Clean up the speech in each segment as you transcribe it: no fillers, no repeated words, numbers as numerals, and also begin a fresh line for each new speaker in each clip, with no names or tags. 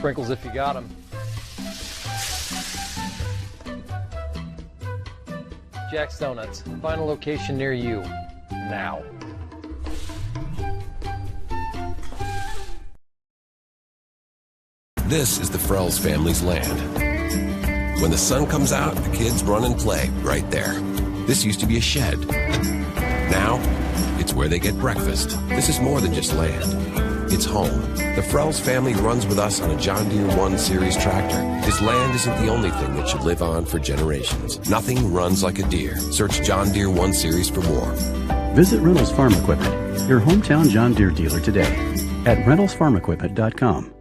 sprinkles if you got them. Jack's Donuts. Find a location near you. Now.
This is the Frells family's land. When the sun comes out, the kids run and play right there. This used to be a shed. Now, it's where they get breakfast. This is more than just land. It's home. The Frells family runs with us on a John Deere 1 Series tractor. This land isn't the only thing that should live on for generations. Nothing runs like a deer. Search John Deere 1 Series for more.
Visit Reynolds Farm Equipment, your hometown John Deere dealer today at reynoldsfarmequipment.com.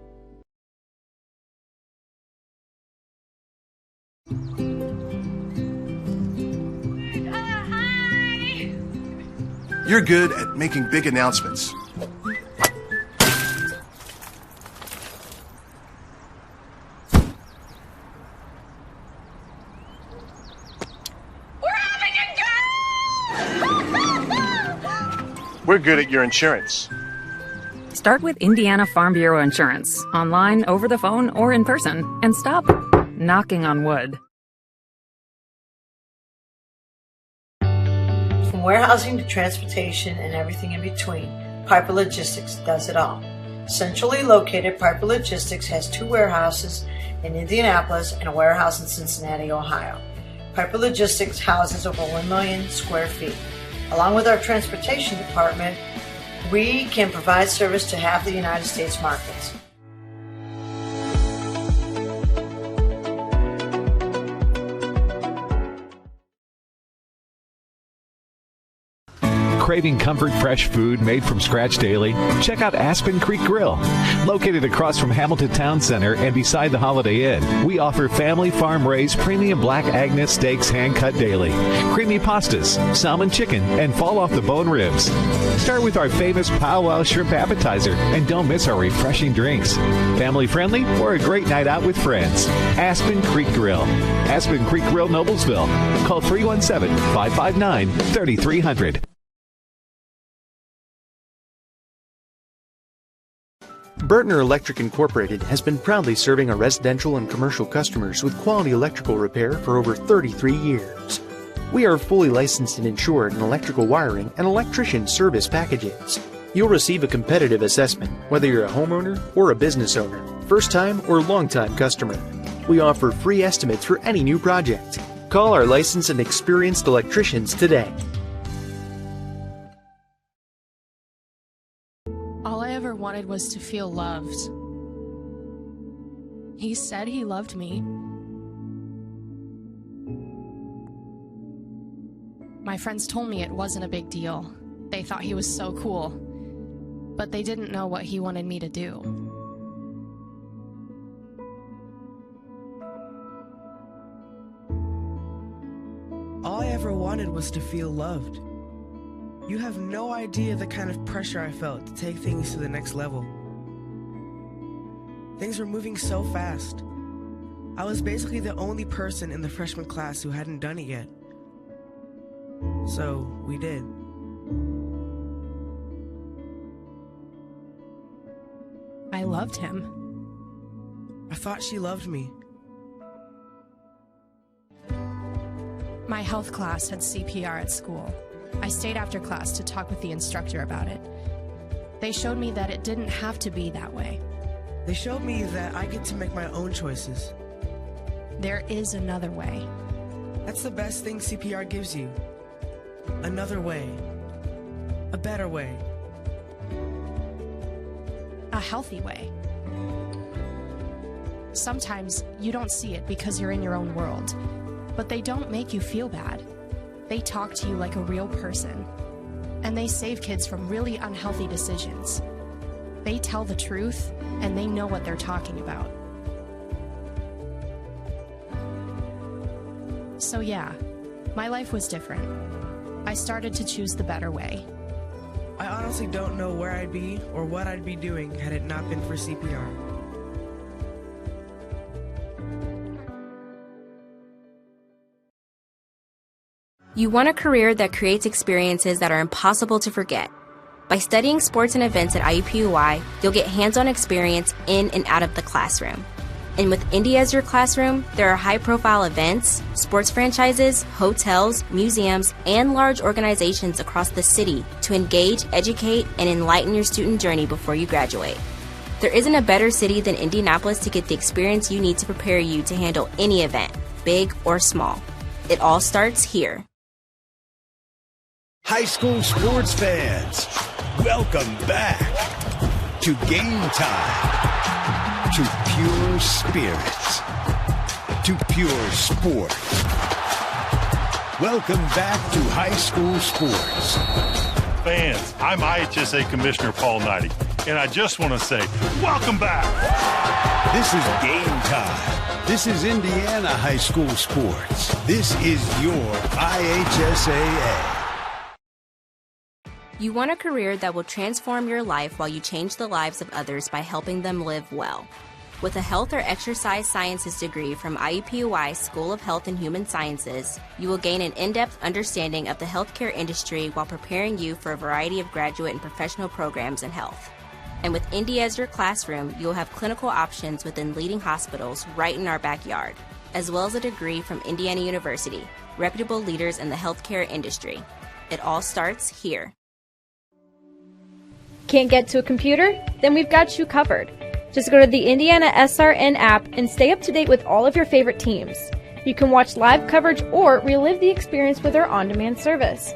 You're good at making big announcements. We're good at your insurance.
Start with Indiana Farm Bureau Insurance, online, over the phone, or in person, and stop knocking on wood.
From warehousing to transportation and everything in between, Piper Logistics does it all. Centrally located, Piper Logistics has 2 warehouses in Indianapolis and a warehouse in Cincinnati, Ohio. Piper Logistics houses over 1 million square feet. Along with our transportation department, we can provide service to half the United States markets.
Craving comfort fresh food made from scratch daily? Check out Aspen Creek Grill. Located across from Hamilton Town Center and beside the Holiday Inn, we offer family farm-raised premium black Agnes steaks hand-cut daily, creamy pastas, salmon chicken, and fall-off-the-bone ribs. Start with our famous powwow shrimp appetizer, and don't miss our refreshing drinks. Family-friendly or a great night out with friends. Aspen Creek Grill. Aspen Creek Grill, Noblesville. Call 317-559-3300.
Burtner Electric Incorporated has been proudly serving our residential and commercial customers with quality electrical repair for over 33 years. We are fully licensed and insured in electrical wiring and electrician service packages. You'll receive a competitive assessment, whether you're a homeowner or a business owner, first-time or long-time customer. We offer free estimates for any new project. Call our licensed and experienced electricians today.
All I ever wanted was to feel loved. He said he loved me. My friends told me it wasn't a big deal. They thought he was so cool. But they didn't know what he wanted me to do.
All I ever wanted was to feel loved. You have no idea the kind of pressure I felt to take things to the next level. Things were moving so fast. I was basically the only person in the freshman class who hadn't done it yet. So, we did.
I loved him.
I thought she loved me.
My health class had CPR at school. I stayed after class to talk with the instructor about it. They showed me that it didn't have to be that way.
They showed me that I get to make my own choices.
There is another way.
That's the best thing CPR gives you. Another way. A better way.
A healthy way. Sometimes you don't see it because you're in your own world, but they don't make you feel bad. They talk to you like a real person, and they save kids from really unhealthy decisions. They tell the truth, and they know what they're talking about. So yeah, my life was different. I started to choose the better way.
I honestly don't know where I'd be or what I'd be doing had it not been for CPR.
You want a career that creates experiences that are impossible to forget. By studying sports and events at IUPUI, you'll get hands-on experience in and out of the classroom. And with Indy as your classroom, there are high-profile events, sports franchises, hotels, museums, and large organizations across the city to engage, educate, and enlighten your student journey before you graduate. There isn't a better city than Indianapolis to get the experience you need to prepare you to handle any event, big or small. It all starts here.
High school sports fans, welcome back to Game Time, to pure spirits, to pure sport. Welcome back to high school sports.
Fans, I'm IHSAA Commissioner Paul Knighty, and I just want to say, welcome back.
This is Game Time. This is Indiana high school sports. This is your IHSAA.
You want a career that will transform your life while you change the lives of others by helping them live well. With a health or exercise sciences degree from IUPUI School of Health and Human Sciences, you will gain an in-depth understanding of the healthcare industry while preparing you for a variety of graduate and professional programs in health. And with Indy as your classroom, you will have clinical options within leading hospitals right in our backyard, as well as a degree from Indiana University, reputable leaders in the healthcare industry. It all starts here.
Can't get to a computer? Then we've got you covered. Just go to the IndianaSRN app and stay up to date with all of your favorite teams. You can watch live coverage or relive the experience with our on-demand service.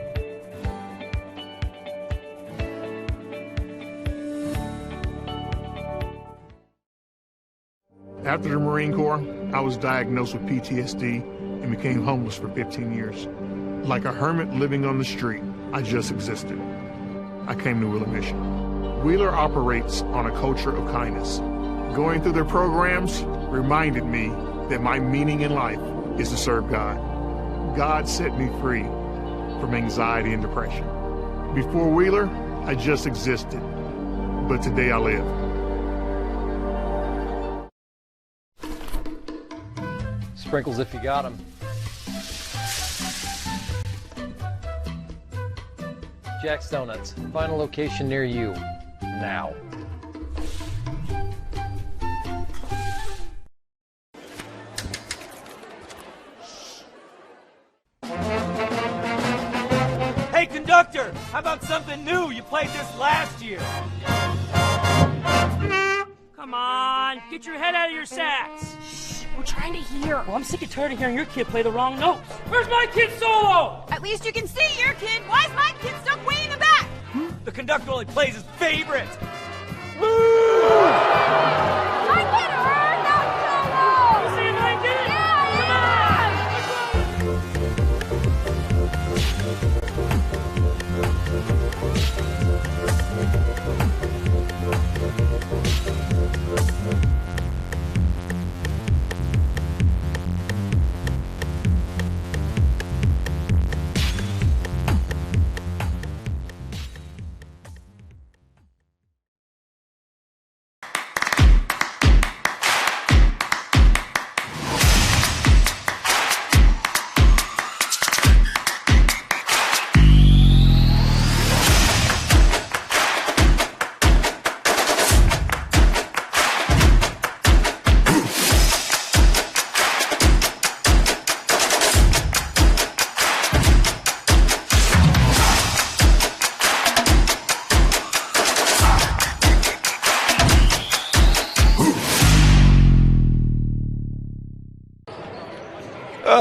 After the Marine Corps, I was diagnosed with PTSD and became homeless for 15 years. Like a hermit living on the street, I just existed. I came to Wheeler Mission. Wheeler operates on a culture of kindness. Going through their programs reminded me that my meaning in life is to serve God. God set me free from anxiety and depression. Before Wheeler, I just existed, but today I live.
Sprinkles if you got them. Jack's Donuts, final location near you, now.
Hey, conductor, how about something new? You played this last year. Come on, get your head out of your sacks. Shh, we're trying to hear. Well, I'm sick and tired of hearing your kid play the wrong notes. Where's my kid's solo?
At least you can see your kid. Why is my kid stuck way in the back?
The conductor only plays his favorite.
My kid heard that solo!
You see my kid?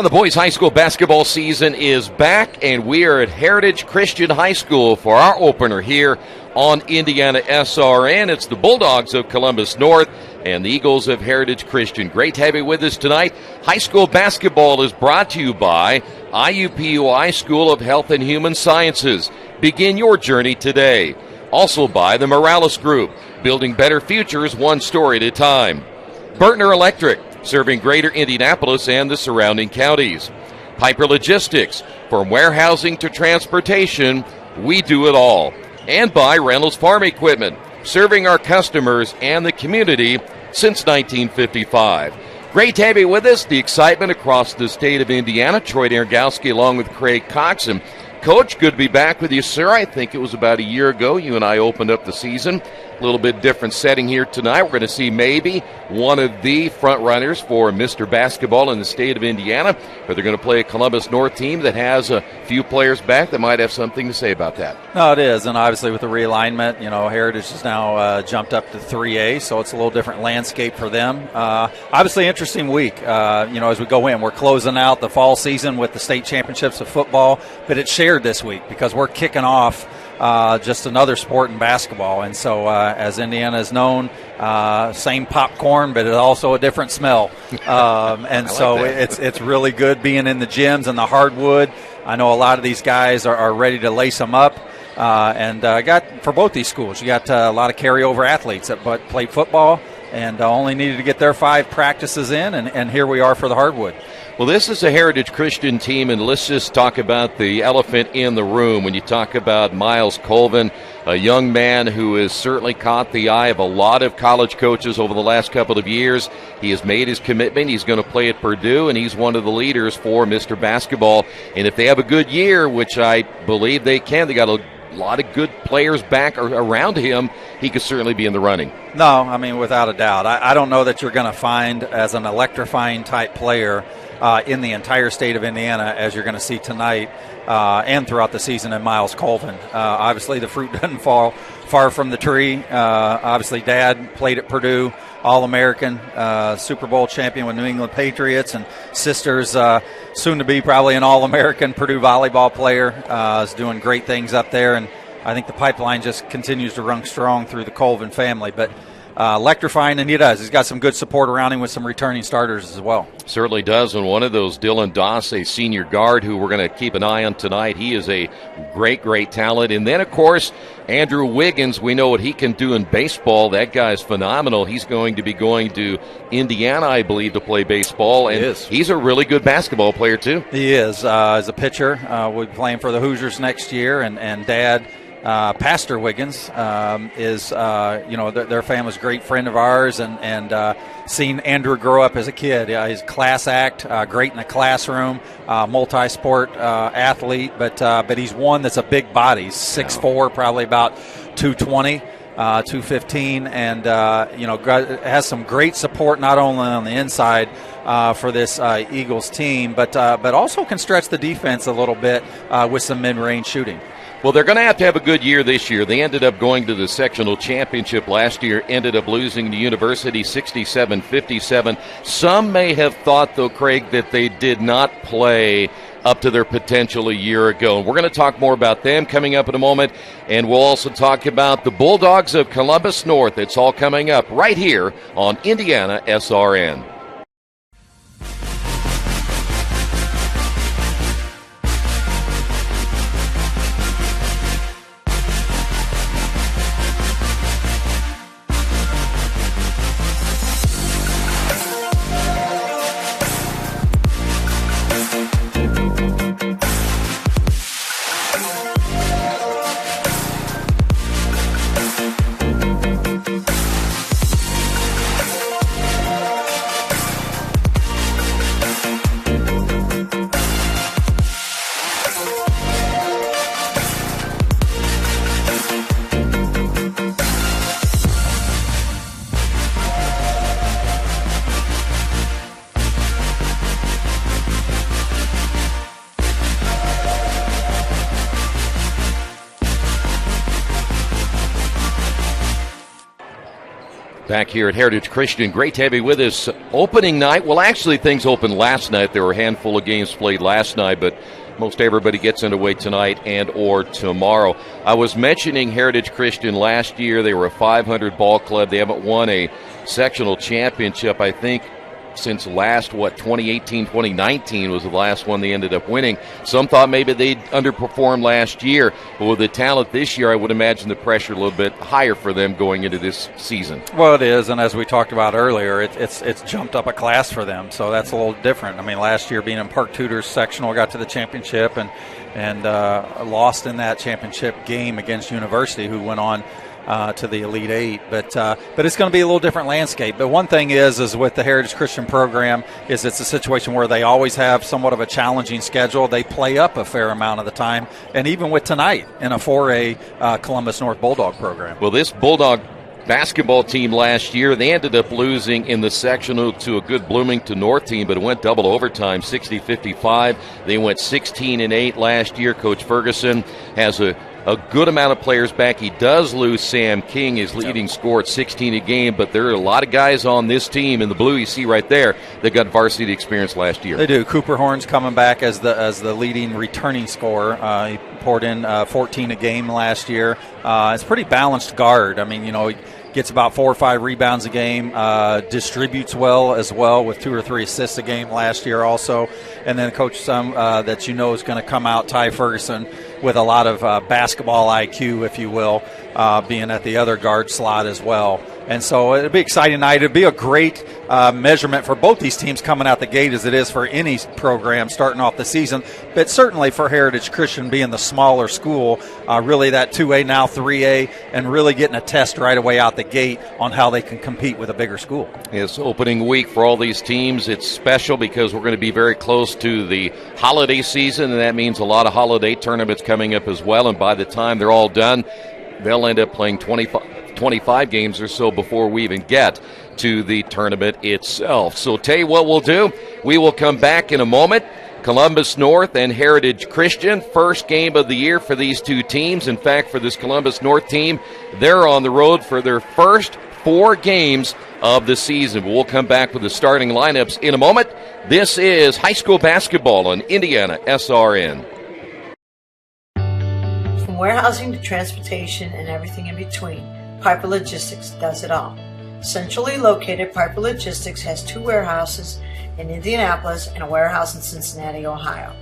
The boys' high school basketball season is back, and we are at Heritage Christian High School for our opener here on IndianaSRN. It's the Bulldogs of Columbus North and the Eagles of Heritage Christian. Great to have you with us tonight. High school basketball is brought to you by IUPUI School of Health and Human Sciences. Begin your journey today. Also by the Morales Group, building better futures one story at a time. Bertner Electric, serving greater Indianapolis and the surrounding counties. Piper Logistics, from warehousing to transportation, we do it all. And by Reynolds Farm Equipment, serving our customers and the community since 1955. Great to have you with us. The excitement across the state of Indiana. Troy Nergowski along with Craig Cox. And Coach, good to be back with you, sir. I think it was about a year ago you and I opened up the season. A little bit different setting here tonight. We're going to see maybe one of the front runners for Mr. Basketball in the state of Indiana, but they're going to play a Columbus North team that has a few players back that might have something to say about that.
No, it is, and obviously with the realignment, Heritage has now jumped up to 3A, so it's a little different landscape for them. Obviously, interesting week. As we go in, we're closing out the fall season with the state championships of football, but it's shared this week because we're kicking off just another sport in basketball. And so as Indiana is known, same popcorn, but it's also a different smell. It's really good being in the gyms and the hardwood. I know a lot of these guys are ready to lace them up. Got for both these schools, you got a lot of carryover athletes that played football and only needed to get their 5 practices in, and here we are for the hardwood.
Well, this is a Heritage Christian team, and let's just talk about the elephant in the room. When you talk about Miles Colvin, a young man who has certainly caught the eye of a lot of college coaches over the last couple of years. He has made his commitment. He's going to play at Purdue, and he's one of the leaders for Mr. Basketball. And if they have a good year, which I believe they can, they got a lot of good players back around him, he could certainly be in the running.
No, I mean, without a doubt. I don't know that you're going to find as an electrifying type player in the entire state of Indiana as you're going to see tonight and throughout the season in Miles Colvin. Obviously, the fruit doesn't fall far from the tree. Obviously, Dad played at Purdue, All-American, Super Bowl champion with New England Patriots, and sister's soon to be probably an All-American Purdue volleyball player, is doing great things up there, and I think the pipeline just continues to run strong through the Colvin family. But electrifying, and he does. He's got some good support around him with some returning starters as well.
Certainly does, and one of those, Dylan Doss, a senior guard who we're going to keep an eye on tonight. He is a great, great talent. And then, of course, Andrew Wiggins, we know what he can do in baseball. That guy's phenomenal. He's going to be going to Indiana, I believe, to play baseball. And he's a really good basketball player, too.
He is. As a pitcher, we'll be playing for the Hoosiers next year, and Dad, Pastor Wiggins, is their family's a great friend of ours, and seen Andrew grow up as a kid. He's a class act, great in the classroom, multi-sport athlete, but he's one that's a big body. He's 6'4", probably about 220, 215, and has some great support not only on the inside for this Eagles team, but also can stretch the defense a little bit with some mid-range shooting.
Well, they're going to have a good year this year. They ended up going to the sectional championship last year, ended up losing to University 67-57. Some may have thought, though, Craig, that they did not play up to their potential a year ago. And we're going to talk more about them coming up in a moment, and we'll also talk about the Bulldogs of Columbus North. It's all coming up right here on IndianaSRN. Back here at Heritage Christian, great to have you with us. Opening night, well, actually things opened last night. There were a handful of games played last night, but most everybody gets underway tonight and or tomorrow. I was mentioning Heritage Christian last year. They were a 500 ball club. They haven't won a sectional championship, I think, since last, 2018, 2019 was the last one they ended up winning. Some thought maybe they'd underperformed last year, but with the talent this year, I would imagine the pressure a little bit higher for them going into this season.
Well, it is, and as we talked about earlier, it's jumped up a class for them, so that's a little different. I mean, last year being in Park Tudor's sectional, got to the championship and lost in that championship game against University, who went on to the Elite Eight. But it's going to be a little different landscape. But one thing is with the Heritage Christian program is it's a situation where they always have somewhat of a challenging schedule. They play up a fair amount of the time, and even with tonight in a 4A Columbus North Bulldog program.
Well, this Bulldog basketball team last year, they ended up losing in the sectional to a good Bloomington North team, but it went double overtime, 60-55. They went 16-8 last year. Coach Ferguson has a good amount of players back. He does lose Sam King, his leading scorer at 16 a game, but there are a lot of guys on this team in the blue you see right there that got varsity experience last year.
They do. Cooper Horn's coming back as the leading returning scorer. He poured in 14 a game last year. It's a pretty balanced guard. I mean, he gets about 4 or 5 rebounds a game, distributes well as well with 2 or 3 assists a game last year also. And then coach that is going to come out, Ty Ferguson, with a lot of basketball IQ, if you will, being at the other guard slot as well. And so it'll be an exciting night. It'll be a great measurement for both these teams coming out the gate as it is for any program starting off the season. But certainly for Heritage Christian being the smaller school, really that 2A, now 3A, and really getting a test right away out the gate on how they can compete with a bigger school.
It's opening week for all these teams. It's special because we're going to be very close to the holiday season, and that means a lot of holiday tournaments coming up as well. And by the time they're all done, they'll end up playing 25 games or so before we even get to the tournament itself. So tell you what we'll do. We will come back in a moment. Columbus North and Heritage Christian, first game of the year for these two teams. In fact, for this Columbus North team, they're on the road for their first 4 games of the season. We'll come back with the starting lineups in a moment. This is high school basketball on IndianaSRN.
From warehousing to transportation and everything in between, Piper Logistics does it all. Centrally located, Piper Logistics has 2 warehouses in Indianapolis and a warehouse in Cincinnati, Ohio.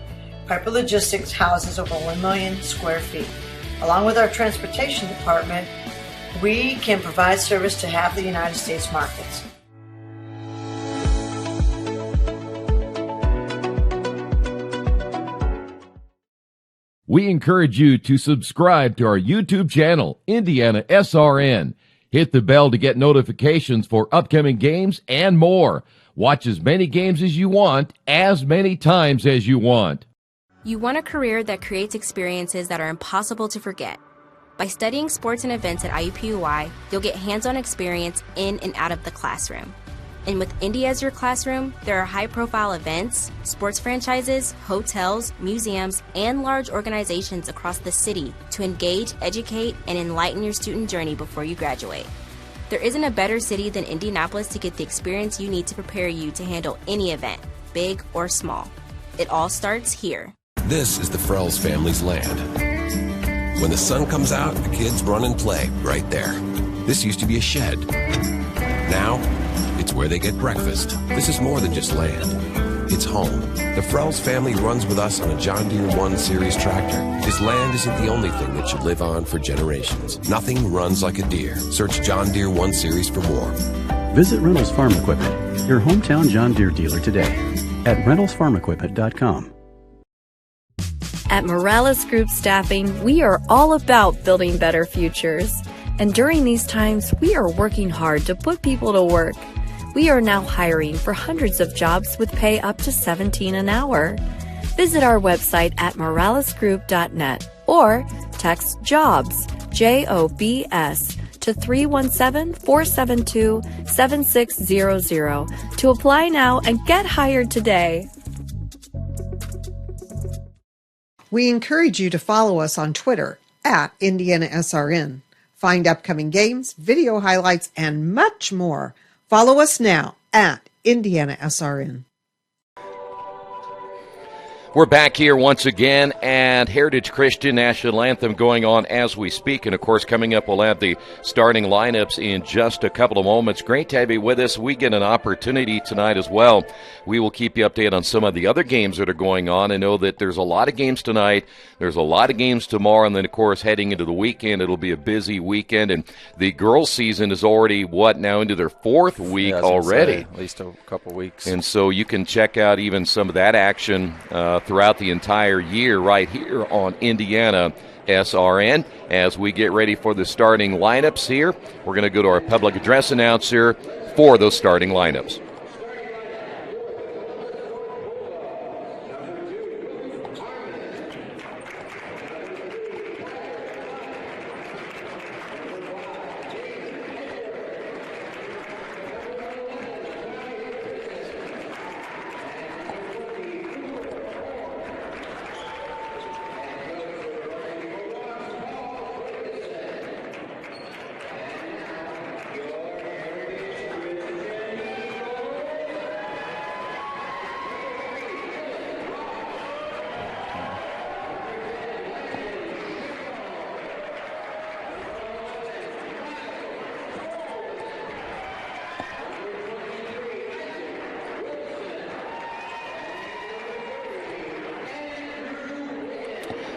Piper Logistics houses over 1 million square feet. Along with our transportation department, we can provide service to half the United States markets.
We encourage you to subscribe to our YouTube channel, IndianaSRN. Hit the bell to get notifications for upcoming games and more. Watch as many games as you want, as many times as you want.
You want a career that creates experiences that are impossible to forget. By studying sports and events at IUPUI, you'll get hands-on experience in and out of the classroom. And with Indy as your classroom, there are high-profile events, sports franchises, hotels, museums, and large organizations across the city to engage, educate, and enlighten your student journey before you graduate. There isn't a better city than Indianapolis to get the experience you need to prepare you to handle any event, big or small. It all starts here.
This is the Frells family's land. When the sun comes out, the kids run and play right there. This used to be a shed. Now, it's where they get breakfast. This is more than just land. It's home. The Frells family runs with us on a John Deere 1 Series tractor. This land isn't the only thing that should live on for generations. Nothing runs like a Deere. Search John Deere 1 Series for more.
Visit Reynolds Farm Equipment, your hometown John Deere dealer today at ReynoldsFarmEquipment.com.
At Morales Group Staffing, we are all about building better futures. And during these times, we are working hard to put people to work. We are now hiring for hundreds of jobs with pay up to $17 an hour. Visit our website at moralesgroup.net or text JOBS, JOBS, to 317-472-7600 to apply now and get hired today.
We encourage you to follow us on Twitter at IndianaSRN. Find upcoming games, video highlights, and much more. Follow us now at IndianaSRN.
We're back here once again, and Heritage Christian National Anthem going on as we speak. And, of course, coming up, we'll have the starting lineups in just a couple of moments. Great to have you with us. We get an opportunity tonight as well. We will keep you updated on some of the other games that are going on. I know that there's a lot of games tonight. There's a lot of games tomorrow. And then, of course, heading into the weekend, it'll be a busy weekend. And the girls' season is already, now into their 4th week already?
At least a couple weeks.
And so you can check out even some of that action throughout the entire year right here on Indiana SRN. As we get ready for the starting lineups here, we're going to go to our public address announcer for those starting lineups.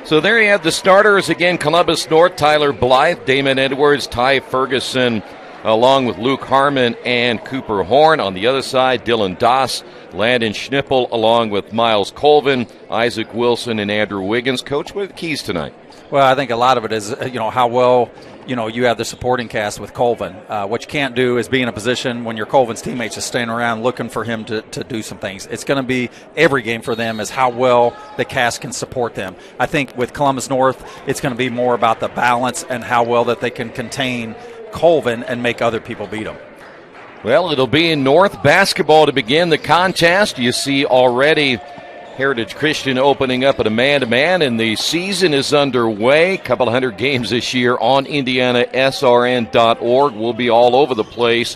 So there you have the starters. Again, Columbus North, Tyler Blythe, Damon Edwards, Ty Ferguson, along with Luke Harmon and Cooper Horn. On the other side, Dylan Doss, Landon Schnippel, along with Miles Colvin, Isaac Wilson, and Andrew Wiggins. Coach, what are the keys tonight?
Well, I think a lot of it is, how well, you have the supporting cast with Colvin. What you can't do is be in a position when your Colvin's teammates are staying around looking for him to do some things. It's going to be every game for them is how well the cast can support them. I think with Columbus North, it's going to be more about the balance and how well that they can contain Colvin and make other people beat them.
Well, it'll be in North basketball to begin the contest. You see already Heritage Christian opening up at a man-to-man, and the season is underway. A couple of hundred games this year on IndianaSRN.org. We'll be all over the place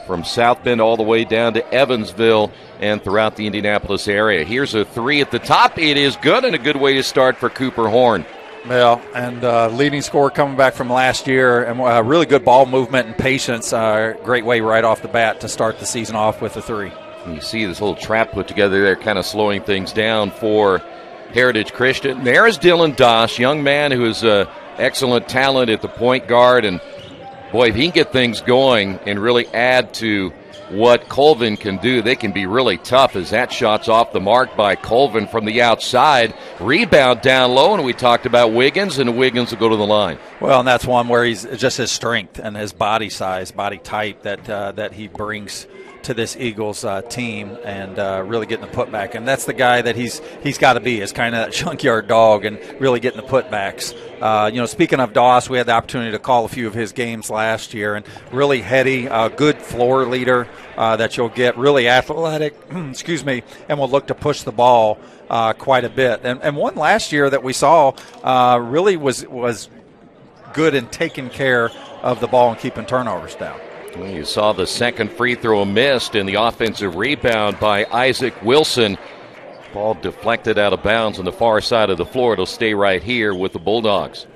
from South Bend all the way down to Evansville and throughout the Indianapolis area. Here's a three at the top. It is good, and a good way to start for Cooper Horn.
Well, and leading scorer coming back from last year, and really good ball movement and patience. Great way right off the bat to start the season off with a three.
You see this little trap put together there, kind of slowing things down for Heritage Christian. There's Dylan Doss, young man who is excellent talent at the point guard. And, boy, if he can get things going and really add to what Colvin can do, they can be really tough as that shot's off the mark by Colvin from the outside. Rebound down low, and we talked about Wiggins, and Wiggins will go to the line.
Well, and that's one where he's just his strength and his body size, body type that he brings to this Eagles team, and really getting the putback. And that's the guy that he's got to be, is kind of that junkyard dog and really getting the putbacks. Speaking of Doss, we had the opportunity to call a few of his games last year, and really heady, good floor leader that you'll get, really athletic, and will look to push the ball quite a bit. And one last year that we saw really was good in taking care of the ball and keeping turnovers down.
You saw the second free throw missed and the offensive rebound by Isaac Wilson. Ball deflected out of bounds on the far side of the floor. It'll stay right here with the Bulldogs.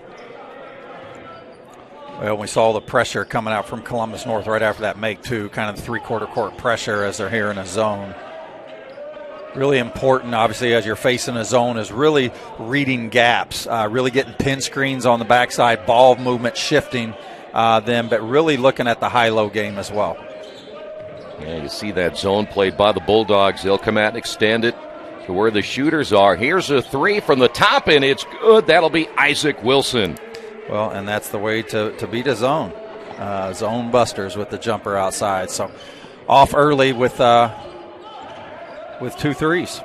Well, we saw the pressure coming out from Columbus North right after that make, too, kind of the three-quarter court pressure as they're here in a zone. Really important, obviously, as you're facing a zone, is really reading gaps, really getting pin screens on the backside, ball movement shifting them, but really looking at the high-low game as well.
Yeah, you see that zone played by the Bulldogs. They'll come out and extend it to where the shooters are. Here's a three from the top, and it's good. That'll be Isaac Wilson.
Well, and that's the way to beat a zone. Zone busters with the jumper outside. So off early with 2 threes.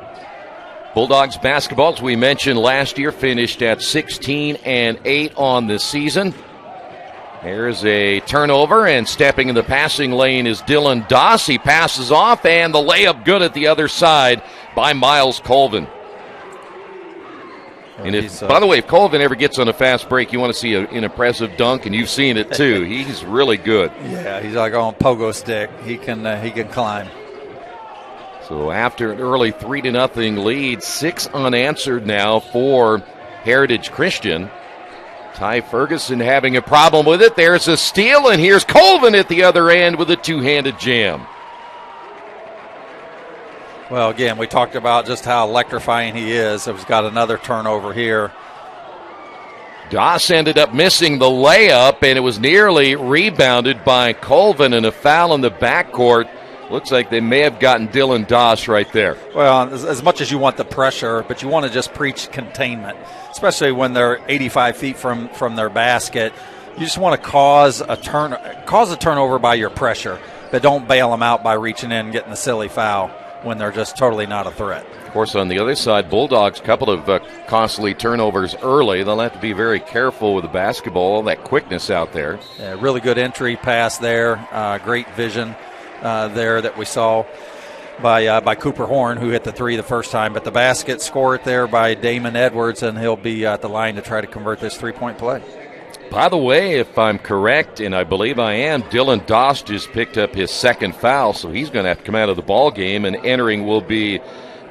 Bulldogs basketball, as we mentioned last year, finished at 16-8 on the season. There's a turnover, and stepping in the passing lane is Dylan Doss. He passes off, and the layup good at the other side by Miles Colvin. And by the way, if Colvin ever gets on a fast break, you want to see an impressive dunk, and you've seen it too. He's really good.
Yeah, he's like on pogo stick. He can climb.
So after an early 3-0 lead, 6 unanswered now for Heritage Christian. Ty Ferguson having a problem with it. There's a steal, and here's Colvin at the other end with a two-handed jam.
Well, again, we talked about just how electrifying he is. So he's got another turnover here.
Doss ended up missing the layup, and it was nearly rebounded by Colvin, and a foul in the backcourt Looks like they may have gotten Dylan Doss right there.
Well, as much as you want the pressure, but you want to just preach containment, especially when they're 85 feet from their basket. You just want to cause a turnover by your pressure, but don't bail them out by reaching in and getting the silly foul when they're just totally not a threat.
Of course, on the other side, Bulldogs, a couple of costly turnovers early. They'll have to be very careful with the basketball, that quickness out there.
Yeah, really good entry pass there, great vision there that we saw by Cooper Horn, who hit the three the first time. But the basket scored there by Damon Edwards, and he'll be at the line to try to convert this three-point play.
By the way, if I'm correct, and I believe I am, Dylan Doss just picked up his second foul, so he's going to have to come out of the ball game, and entering will be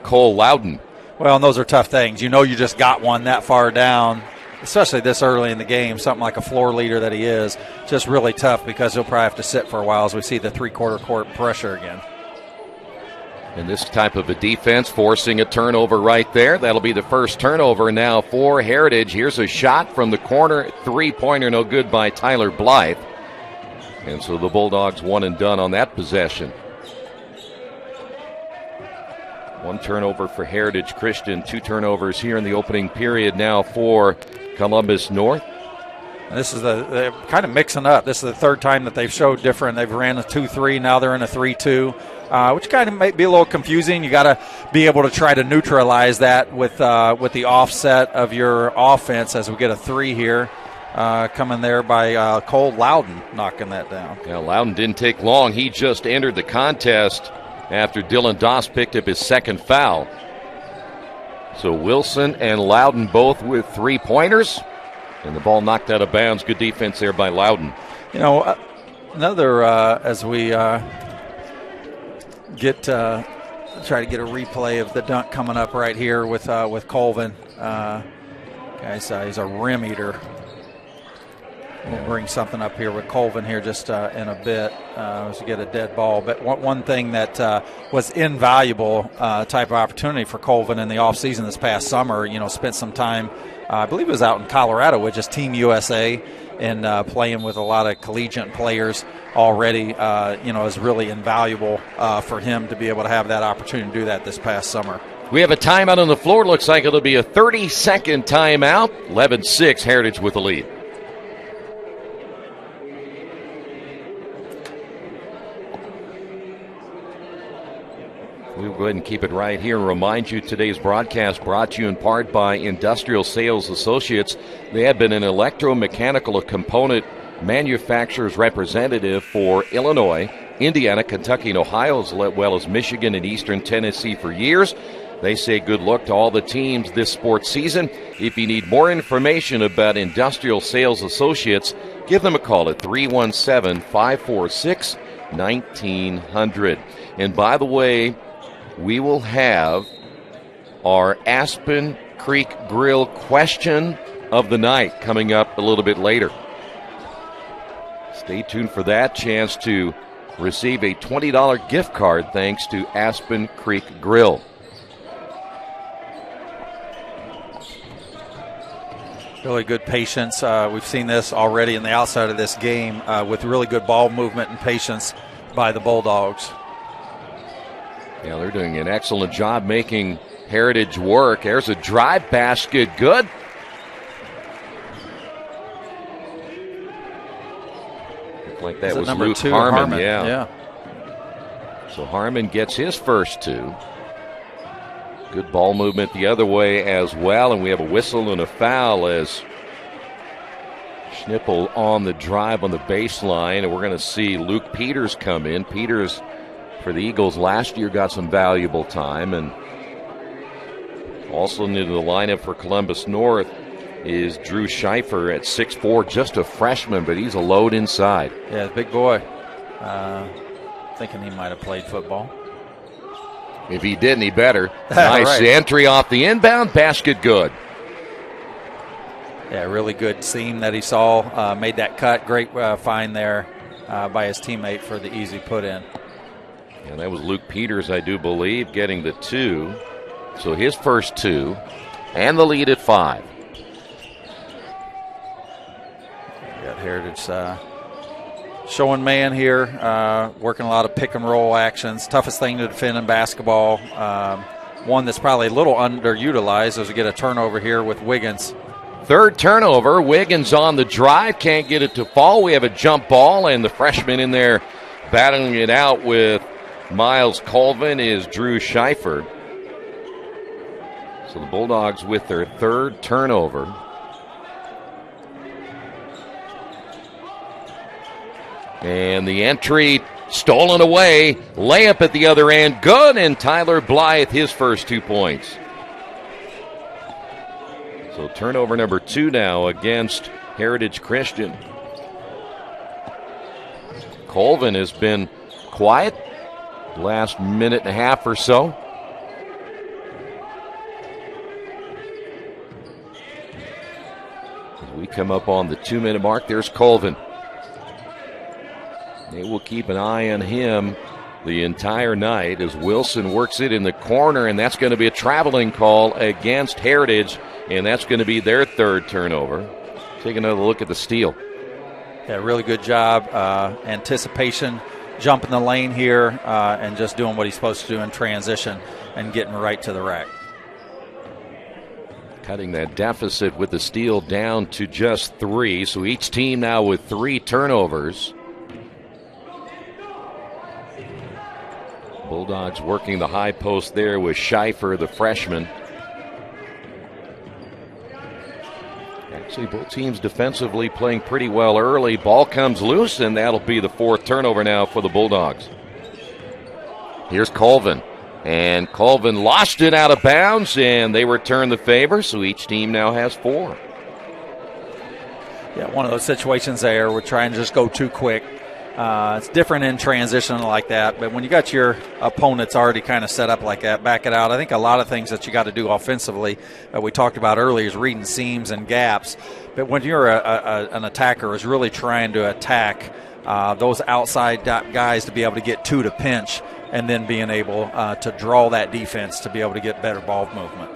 Cole Loudon.
Well, and those are tough things. You know you just got one that far down, especially this early in the game, something like a floor leader that he is. Just really tough because he'll probably have to sit for a while as we see the three-quarter court pressure again.
And this type of a defense forcing a turnover right there. That'll be the first turnover now for Heritage. Here's a shot from the corner. Three-pointer no good by Tyler Blythe. And so the Bulldogs one and done on that possession. One turnover for Heritage Christian. Two turnovers here in the opening period now for Columbus North.
And this is they're kind of mixing up. This is the third time that they've showed different. They've ran a 2-3. Now they're in a 3-2. Which kind of might be a little confusing. You got to be able to try to neutralize that with the offset of your offense as we get a three here coming there by Cole Loudon knocking that down.
Yeah, Loudon didn't take long. He just entered the contest after Dylan Doss picked up his second foul. So Wilson and Loudon both with three-pointers, and the ball knocked out of bounds. Good defense there by Loudon.
You know, another as we try to get a replay of the dunk coming up right here with Colvin. Guys, he's a rim eater. We'll bring something up here with Colvin here just in a bit as we get a dead ball. But one thing that was invaluable type of opportunity for Colvin in the offseason this past summer, spent some time, I believe it was out in Colorado with just Team USA and playing with a lot of collegiate players already, is really invaluable for him to be able to have that opportunity to do that this past summer.
We have a timeout on the floor. Looks like it'll be a 30-second timeout. 11-6, Heritage with the lead. We'll go ahead and keep it right here and remind you today's broadcast brought to you in part by Industrial Sales Associates. They have been an electromechanical component manufacturer's representative for Illinois, Indiana, Kentucky, and Ohio, as well as Michigan and Eastern Tennessee for years. They say good luck to all the teams this sports season. If you need more information about Industrial Sales Associates, give them a call at 317-546-1900. And by the way, we will have our Aspen Creek Grill question of the night coming up a little bit later. Stay tuned for that chance to receive a $20 gift card thanks to Aspen Creek Grill.
Really good patience. We've seen this already in the outside of this game with really good ball movement and patience by the Bulldogs.
Yeah, they're doing an excellent job making Heritage work. There's a drive basket. Good. Looked like that was
number
Luke
2,
Harmon.
Yeah.
So Harmon gets his first two. Good ball movement the other way as well. And we have a whistle and a foul as Schnippel on the drive on the baseline. And we're going to see Luke Peters come in. Peters, for the Eagles last year, got some valuable time. And also into the lineup for Columbus North is Drew Scheifer at 6'4", just a freshman, but he's a load inside.
Yeah, big boy. Thinking he might have played football.
If he didn't, he better. Nice
right.
Entry off the inbound, basket good.
Yeah, really good seam that he saw. Made that cut. Great find there by his teammate for the easy put in.
And that was Luke Peters, I do believe, getting the two. So his first two, and the lead at 5.
Got Heritage showing man here, working a lot of pick and roll actions. Toughest thing to defend in basketball. One that's probably a little underutilized as we get a turnover here with Wiggins.
Third turnover. Wiggins on the drive. Can't get it to fall. We have a jump ball, and the freshman in there battling it out with Miles Colvin is Drew Scheifer. So the Bulldogs with their third turnover. And the entry stolen away. Layup at the other end. Good. And Tyler Blythe, his first 2 points. So turnover number 2 now against Heritage Christian. Colvin has been quiet the last minute and a half or so. As we come up on the 2-minute mark, there's Colvin. They will keep an eye on him the entire night as Wilson works it in the corner, and that's going to be a traveling call against Heritage, and that's going to be their third turnover. Take another look at the steal.
Yeah, really good job. Anticipation, jumping the lane here, and just doing what he's supposed to do in transition and getting right to the rack.
Cutting that deficit with the steal down to just 3, so each team now with 3 turnovers. Bulldogs working the high post there with Scheifer, the freshman. Actually, both teams defensively playing pretty well early. Ball comes loose, and that'll be the 4th turnover now for the Bulldogs. Here's Colvin. And Colvin lost it out of bounds, and they return the favor, so each team now has 4.
Yeah, one of those situations there, we're trying to just go too quick. It's different in transition like that, but when you got your opponents already kind of set up like that, back it out. I think a lot of things that you got to do offensively, we talked about earlier, is reading seams and gaps. But when you're an attacker, is really trying to attack those outside guys to be able to get 2 to pinch, and then being able to draw that defense to be able to get better ball movement.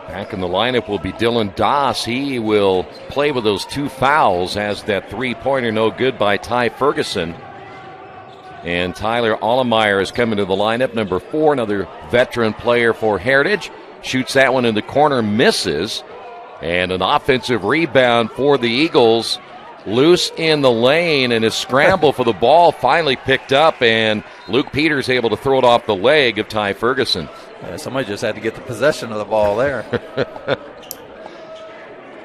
Back in the lineup will be Dylan Doss. He will play with those 2 fouls as that 3-pointer no good by Ty Ferguson. And Tyler Allemeyer is coming to the lineup, number 4, another veteran player for Heritage. Shoots that one in the corner, misses. And an offensive rebound for the Eagles. Loose in the lane, and his scramble for the ball finally picked up, and Luke Peters able to throw it off the leg of Ty Ferguson.
Yeah, somebody just had to get the possession of the ball there.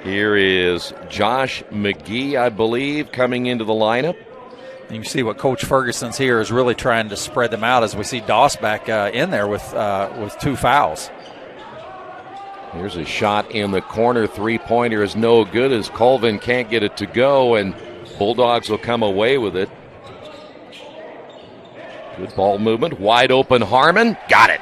Here is Josh McGee, I believe, coming into the lineup.
You can see what Coach Ferguson's here is really trying to spread them out as we see Doss back in there with 2 fouls.
Here's a shot in the corner. 3-pointer is no good as Colvin can't get it to go, and Bulldogs will come away with it. Good ball movement. Wide open Harmon. Got it.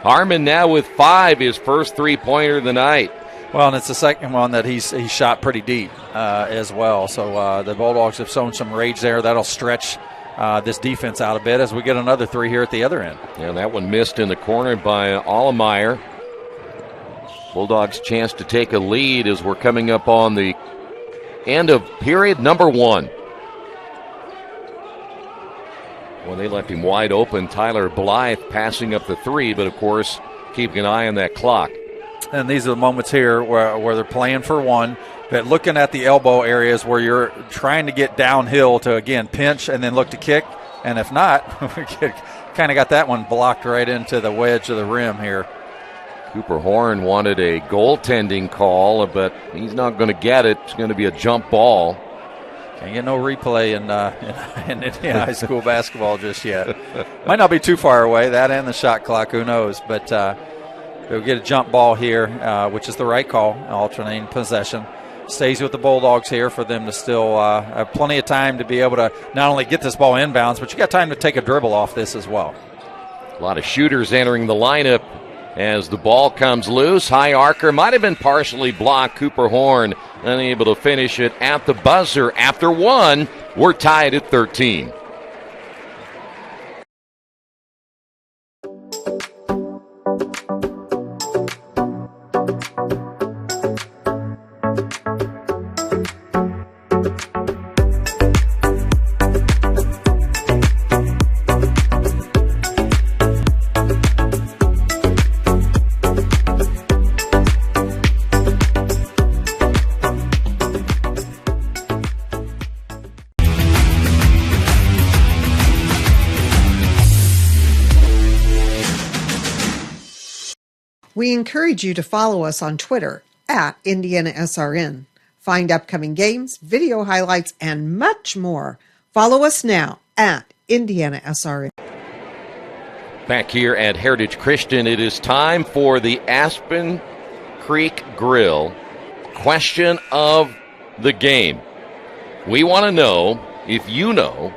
Harmon now with 5, his first 3-pointer of the night.
Well, and it's the second one that he's shot pretty deep as well. So the Bulldogs have shown some rage there. That'll stretch this defense out a bit as we get another 3 here at the other end.
Yeah, that one missed in the corner by Allemeyer. Bulldogs' chance to take a lead as we're coming up on the end of period number 1. Well, they left him wide open. Tyler Blythe passing up the 3, but of course, keeping an eye on that clock.
And these are the moments here where they're playing for 1, but looking at the elbow areas where you're trying to get downhill to, again, pinch and then look to kick. And if not, we kind of got that one blocked right into the wedge of the rim here.
Cooper Horn wanted a goaltending call, but he's not going to get it. It's going to be a jump ball.
Can't get no replay in Indiana high school basketball just yet. Might not be too far away, that and the shot clock, who knows. But they'll get a jump ball here, which is the right call, alternating possession. Stays with the Bulldogs here for them to still have plenty of time to be able to not only get this ball inbounds, but you got time to take a dribble off this as well.
A lot of shooters entering the lineup. As the ball comes loose, high arcer might have been partially blocked. Cooper Horn unable to finish it at the buzzer. After 1, we're tied at 13.
We encourage you to follow us on Twitter at IndianaSRN. Find upcoming games, video highlights, and much more. Follow us now at IndianaSRN.
Back here at Heritage Christian, it is time for the Aspen Creek Grill question of the game. We want to know, if you know,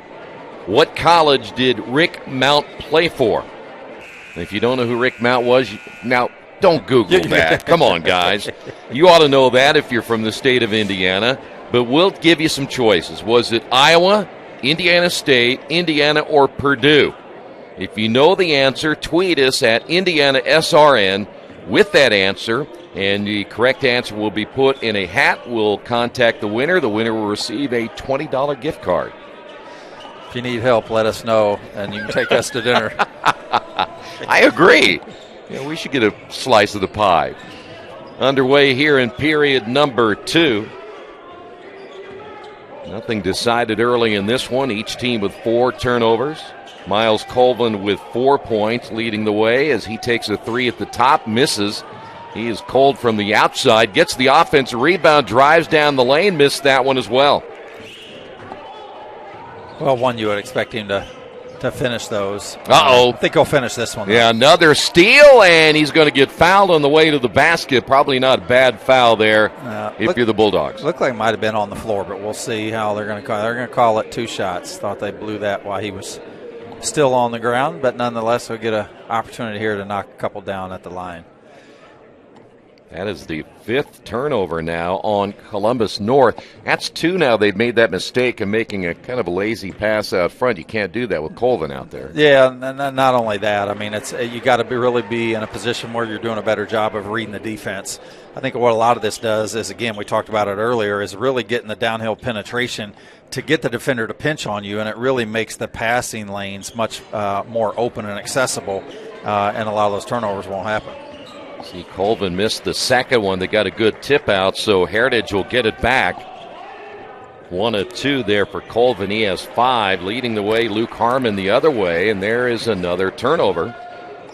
what college did Rick Mount play for? If you don't know who Rick Mount was, now don't Google that. Come on, guys. You ought to know that if you're from the state of Indiana. But we'll give you some choices. Was it Iowa, Indiana State, Indiana, or Purdue? If you know the answer, tweet us at IndianaSRN with that answer, and the correct answer will be put in a hat. We'll contact the winner. The winner will receive a $20 gift card.
If you need help, let us know, and you can take us to dinner.
I agree. Yeah, we should get a slice of the pie. Underway here in period number 2. Nothing decided early in this one. Each team with 4 turnovers. Miles Colvin with 4 points leading the way as he takes a 3 at the top, misses. He is cold from the outside, gets the offensive rebound, drives down the lane, missed that one as well.
Well, one you would expect him to finish those.
Uh-oh.
I think he'll finish this one.
Yeah, another steal, and he's going to get fouled on the way to the basket. Probably not a bad foul there if you're the Bulldogs.
Looked like it might have been on the floor, but we'll see how they're going to call it. They're going to call it 2 shots. Thought they blew that while he was still on the ground, but nonetheless, he'll get an opportunity here to knock a couple down at the line.
That is the 5th turnover now on Columbus North. That's 2 now. They've made that mistake of making a kind of a lazy pass out front. You can't do that with Colvin out there.
Yeah, not only that. I mean, you got to really be in a position where you're doing a better job of reading the defense. I think what a lot of this does is, again, we talked about it earlier, is really getting the downhill penetration to get the defender to pinch on you, and it really makes the passing lanes much more open and accessible, and a lot of those turnovers won't happen.
See, Colvin missed the second one. They got a good tip out, so Heritage will get it back. 1 of 2 there for Colvin. He has 5. Leading the way, Luke Harmon the other way, and there is another turnover.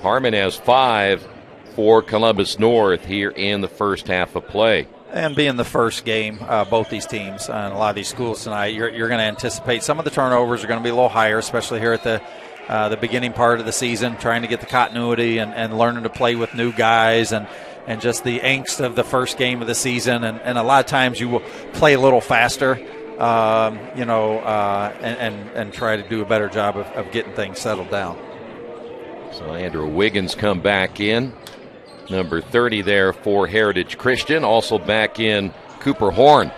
Harmon has 5 for Columbus North here in the first half of play.
And being the first game, both these teams and a lot of these schools tonight, you're going to anticipate some of the turnovers are going to be a little higher, especially here at the beginning part of the season, trying to get the continuity and learning to play with new guys and just the angst of the first game of the season. And a lot of times you will play a little faster, and try to do a better job of getting things settled down.
So Andrew Wiggins come back in. Number 30 there for Heritage Christian. Also back in Cooper Horn.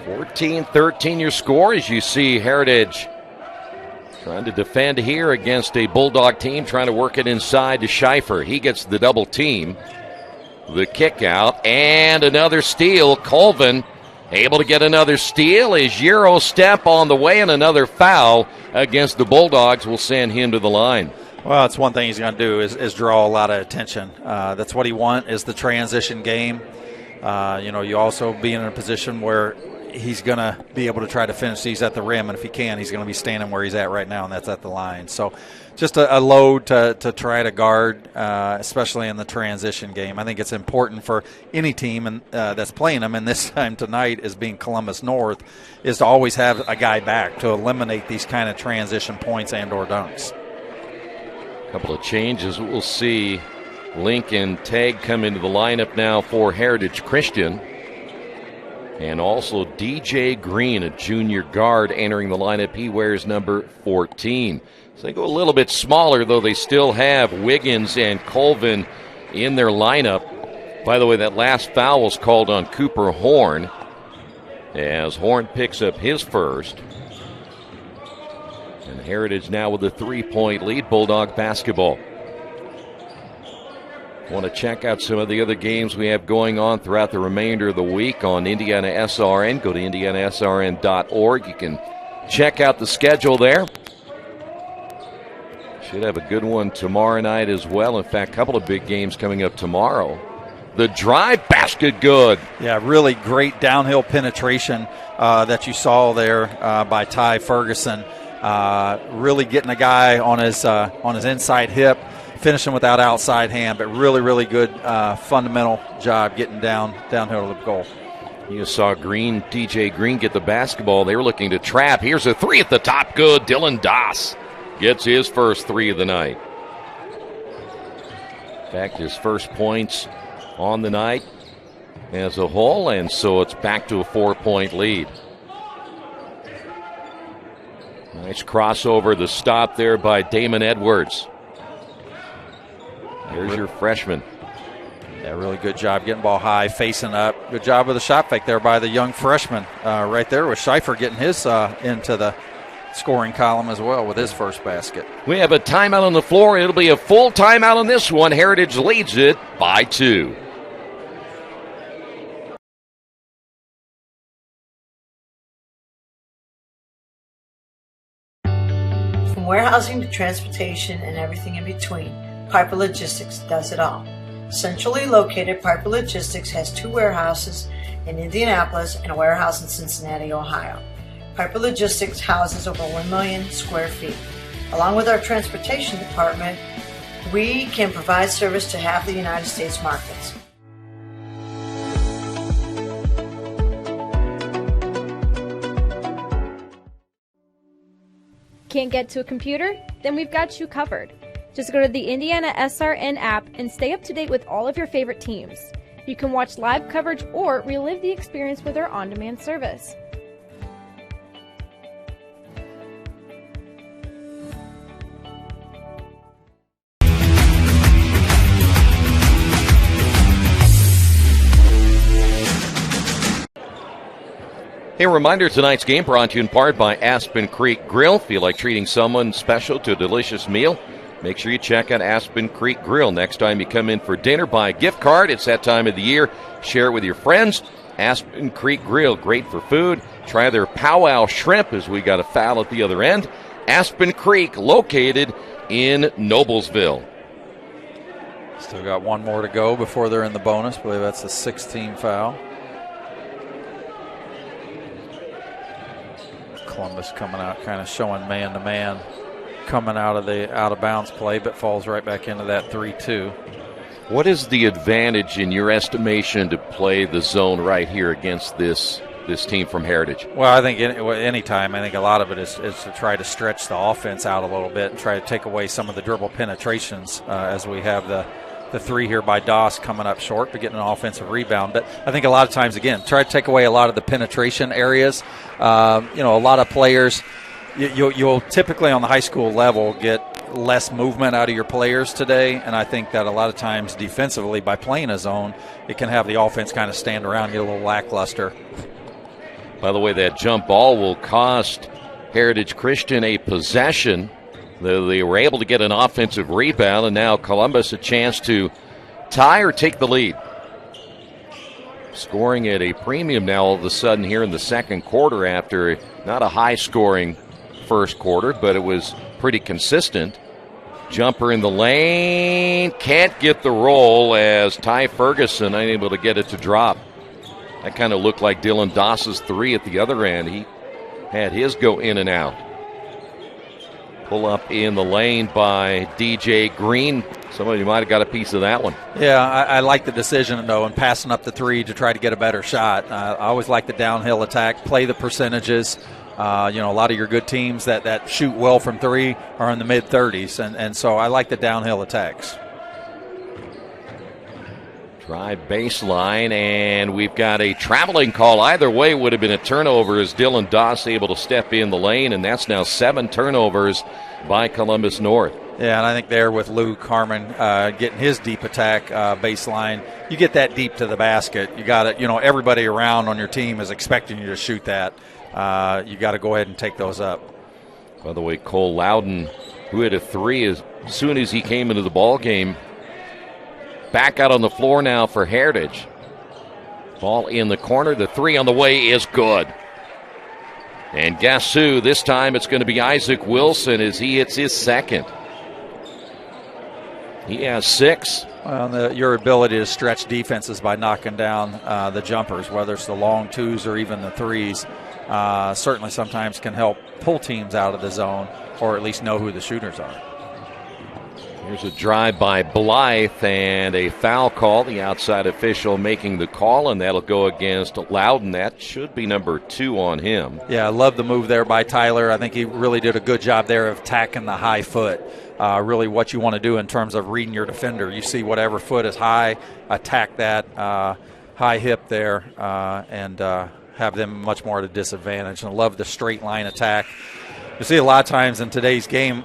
14-13 your score as you see Heritage trying to defend here against a Bulldog team, trying to work it inside to Schleifer. He gets the double team. The kick out and another steal. Colvin able to get another steal. His Euro step on the way and another foul against the Bulldogs will send him to the line.
Well, it's one thing he's going to do is draw a lot of attention. That's what he wants is the transition game. You also be in a position where he's going to be able to try to finish these at the rim, and if he can, he's going to be standing where he's at right now, and that's at the line. So just a load to try to guard, especially in the transition game. I think it's important for any team that's playing them, and this time tonight is being Columbus North, is to always have a guy back to eliminate these kind of transition points and or dunks.
A couple of changes. We'll see Lincoln Tagg come into the lineup now for Heritage Christian. And also DJ Green, a junior guard, entering the lineup. He wears number 14. So they go a little bit smaller, though they still have Wiggins and Colvin in their lineup. By the way, that last foul was called on Cooper Horn as Horn picks up his first. And Heritage now with a 3-point lead, Bulldog basketball. Want to check out some of the other games we have going on throughout the remainder of the week on IndianaSRN. Go to IndianaSRN.org. You can check out the schedule there. Should have a good one tomorrow night as well. In fact, a couple of big games coming up tomorrow. The drive basket good.
Yeah, really great downhill penetration that you saw there by Ty Ferguson. really getting a guy on his inside hip, finishing without outside hand, but really good fundamental job getting downhill to the goal.
You saw DJ Green get the basketball. They were looking to trap. Here's a three at the top. Good. Dylan Doss gets his first three of the night. In fact, his first points on the night as a whole, and so it's back to a 4-point lead. Nice crossover, the stop there by Damon Edwards. Here's your freshman.
Yeah, really good job getting ball high, facing up. Good job with the shot fake there by the young freshman. Right there with Schieffer getting his into the scoring column as well with his first basket.
We have a timeout on the floor. It'll be a full timeout on this one. Heritage leads it by 2.
From warehousing to transportation and everything in between, Piper Logistics does it all. Centrally located, Piper Logistics has 2 warehouses in Indianapolis and a warehouse in Cincinnati, Ohio. Piper Logistics houses over 1 million square feet. Along with our transportation department, we can provide service to half the United States markets.
Can't get to a computer? Then we've got you covered. Just go to the IndianaSRN app and stay up to date with all of your favorite teams. You can watch live coverage or relive the experience with our on-demand service.
A reminder, tonight's game brought to you in part by Aspen Creek Grill. Feel like treating someone special to a delicious meal? Make sure you check out Aspen Creek Grill. Next time you come in for dinner, buy a gift card. It's that time of the year. Share it with your friends. Aspen Creek Grill, great for food. Try their powwow shrimp as we got a foul at the other end. Aspen Creek, located in Noblesville.
Still got one more to go before they're in the bonus. I believe that's the 16th foul. Columbus coming out, kind of showing man-to-man, coming out of the out-of-bounds play, but falls right back into that 3-2.
What is the advantage, in your estimation, to play the zone right here against this team from Heritage?
Well, I think any time, I think a lot of it is to try to stretch the offense out a little bit and try to take away some of the dribble penetrations as we have the 3 here by Doss coming up short, but getting an offensive rebound. But I think a lot of times, again, try to take away a lot of the penetration areas. A lot of players, you'll typically on the high school level get less movement out of your players today, and I think that a lot of times defensively by playing a zone, it can have the offense kind of stand around, get a little lackluster.
By the way, that jump ball will cost Heritage Christian a possession. They were able to get an offensive rebound, and now Columbus a chance to tie or take the lead. Scoring at a premium now all of a sudden here in the second quarter after not a high-scoring first quarter, but it was pretty consistent. Jumper in the lane, can't get the roll as Ty Ferguson unable to get it to drop. That kind of looked like Dylan Doss's 3 at the other end. He had his go in and out. Pull up in the lane by DJ Green. Somebody might have got a piece of that one.
Yeah, I like the decision, though, and passing up the 3 to try to get a better shot. I always like the downhill attack, play the percentages. A lot of your good teams that shoot well from 3 are in the mid-30s, and so I like the downhill attacks.
Drive baseline, and we've got a traveling call. Either way would have been a turnover as Dylan Doss able to step in the lane, and that's now 7 turnovers by Columbus North.
Yeah, and I think there with Luke Harmon getting his deep attack baseline, you get that deep to the basket. You got it. Everybody around on your team is expecting you to shoot that. You got to go ahead and take those up.
By the way, Cole Loudon, who hit a 3 as soon as he came into the ball game, back out on the floor now for Heritage. Ball in the corner. The 3 on the way is good. And guess who? This time it's going to be Isaac Wilson as he hits his second. He has 6.
Well, your ability to stretch defenses by knocking down the jumpers, whether it's the long 2s or even the 3s, certainly sometimes can help pull teams out of the zone or at least know who the shooters are.
Here's a drive by Blythe and a foul call. The outside official making the call, and that'll go against Loudon. That should be number 2 on him.
Yeah, I love the move there by Tyler. I think he really did a good job there of attacking the high foot. Really what you want to do in terms of reading your defender. You see whatever foot is high, attack that high hip there, and have them much more at a disadvantage. And I love the straight line attack. You see a lot of times in today's game,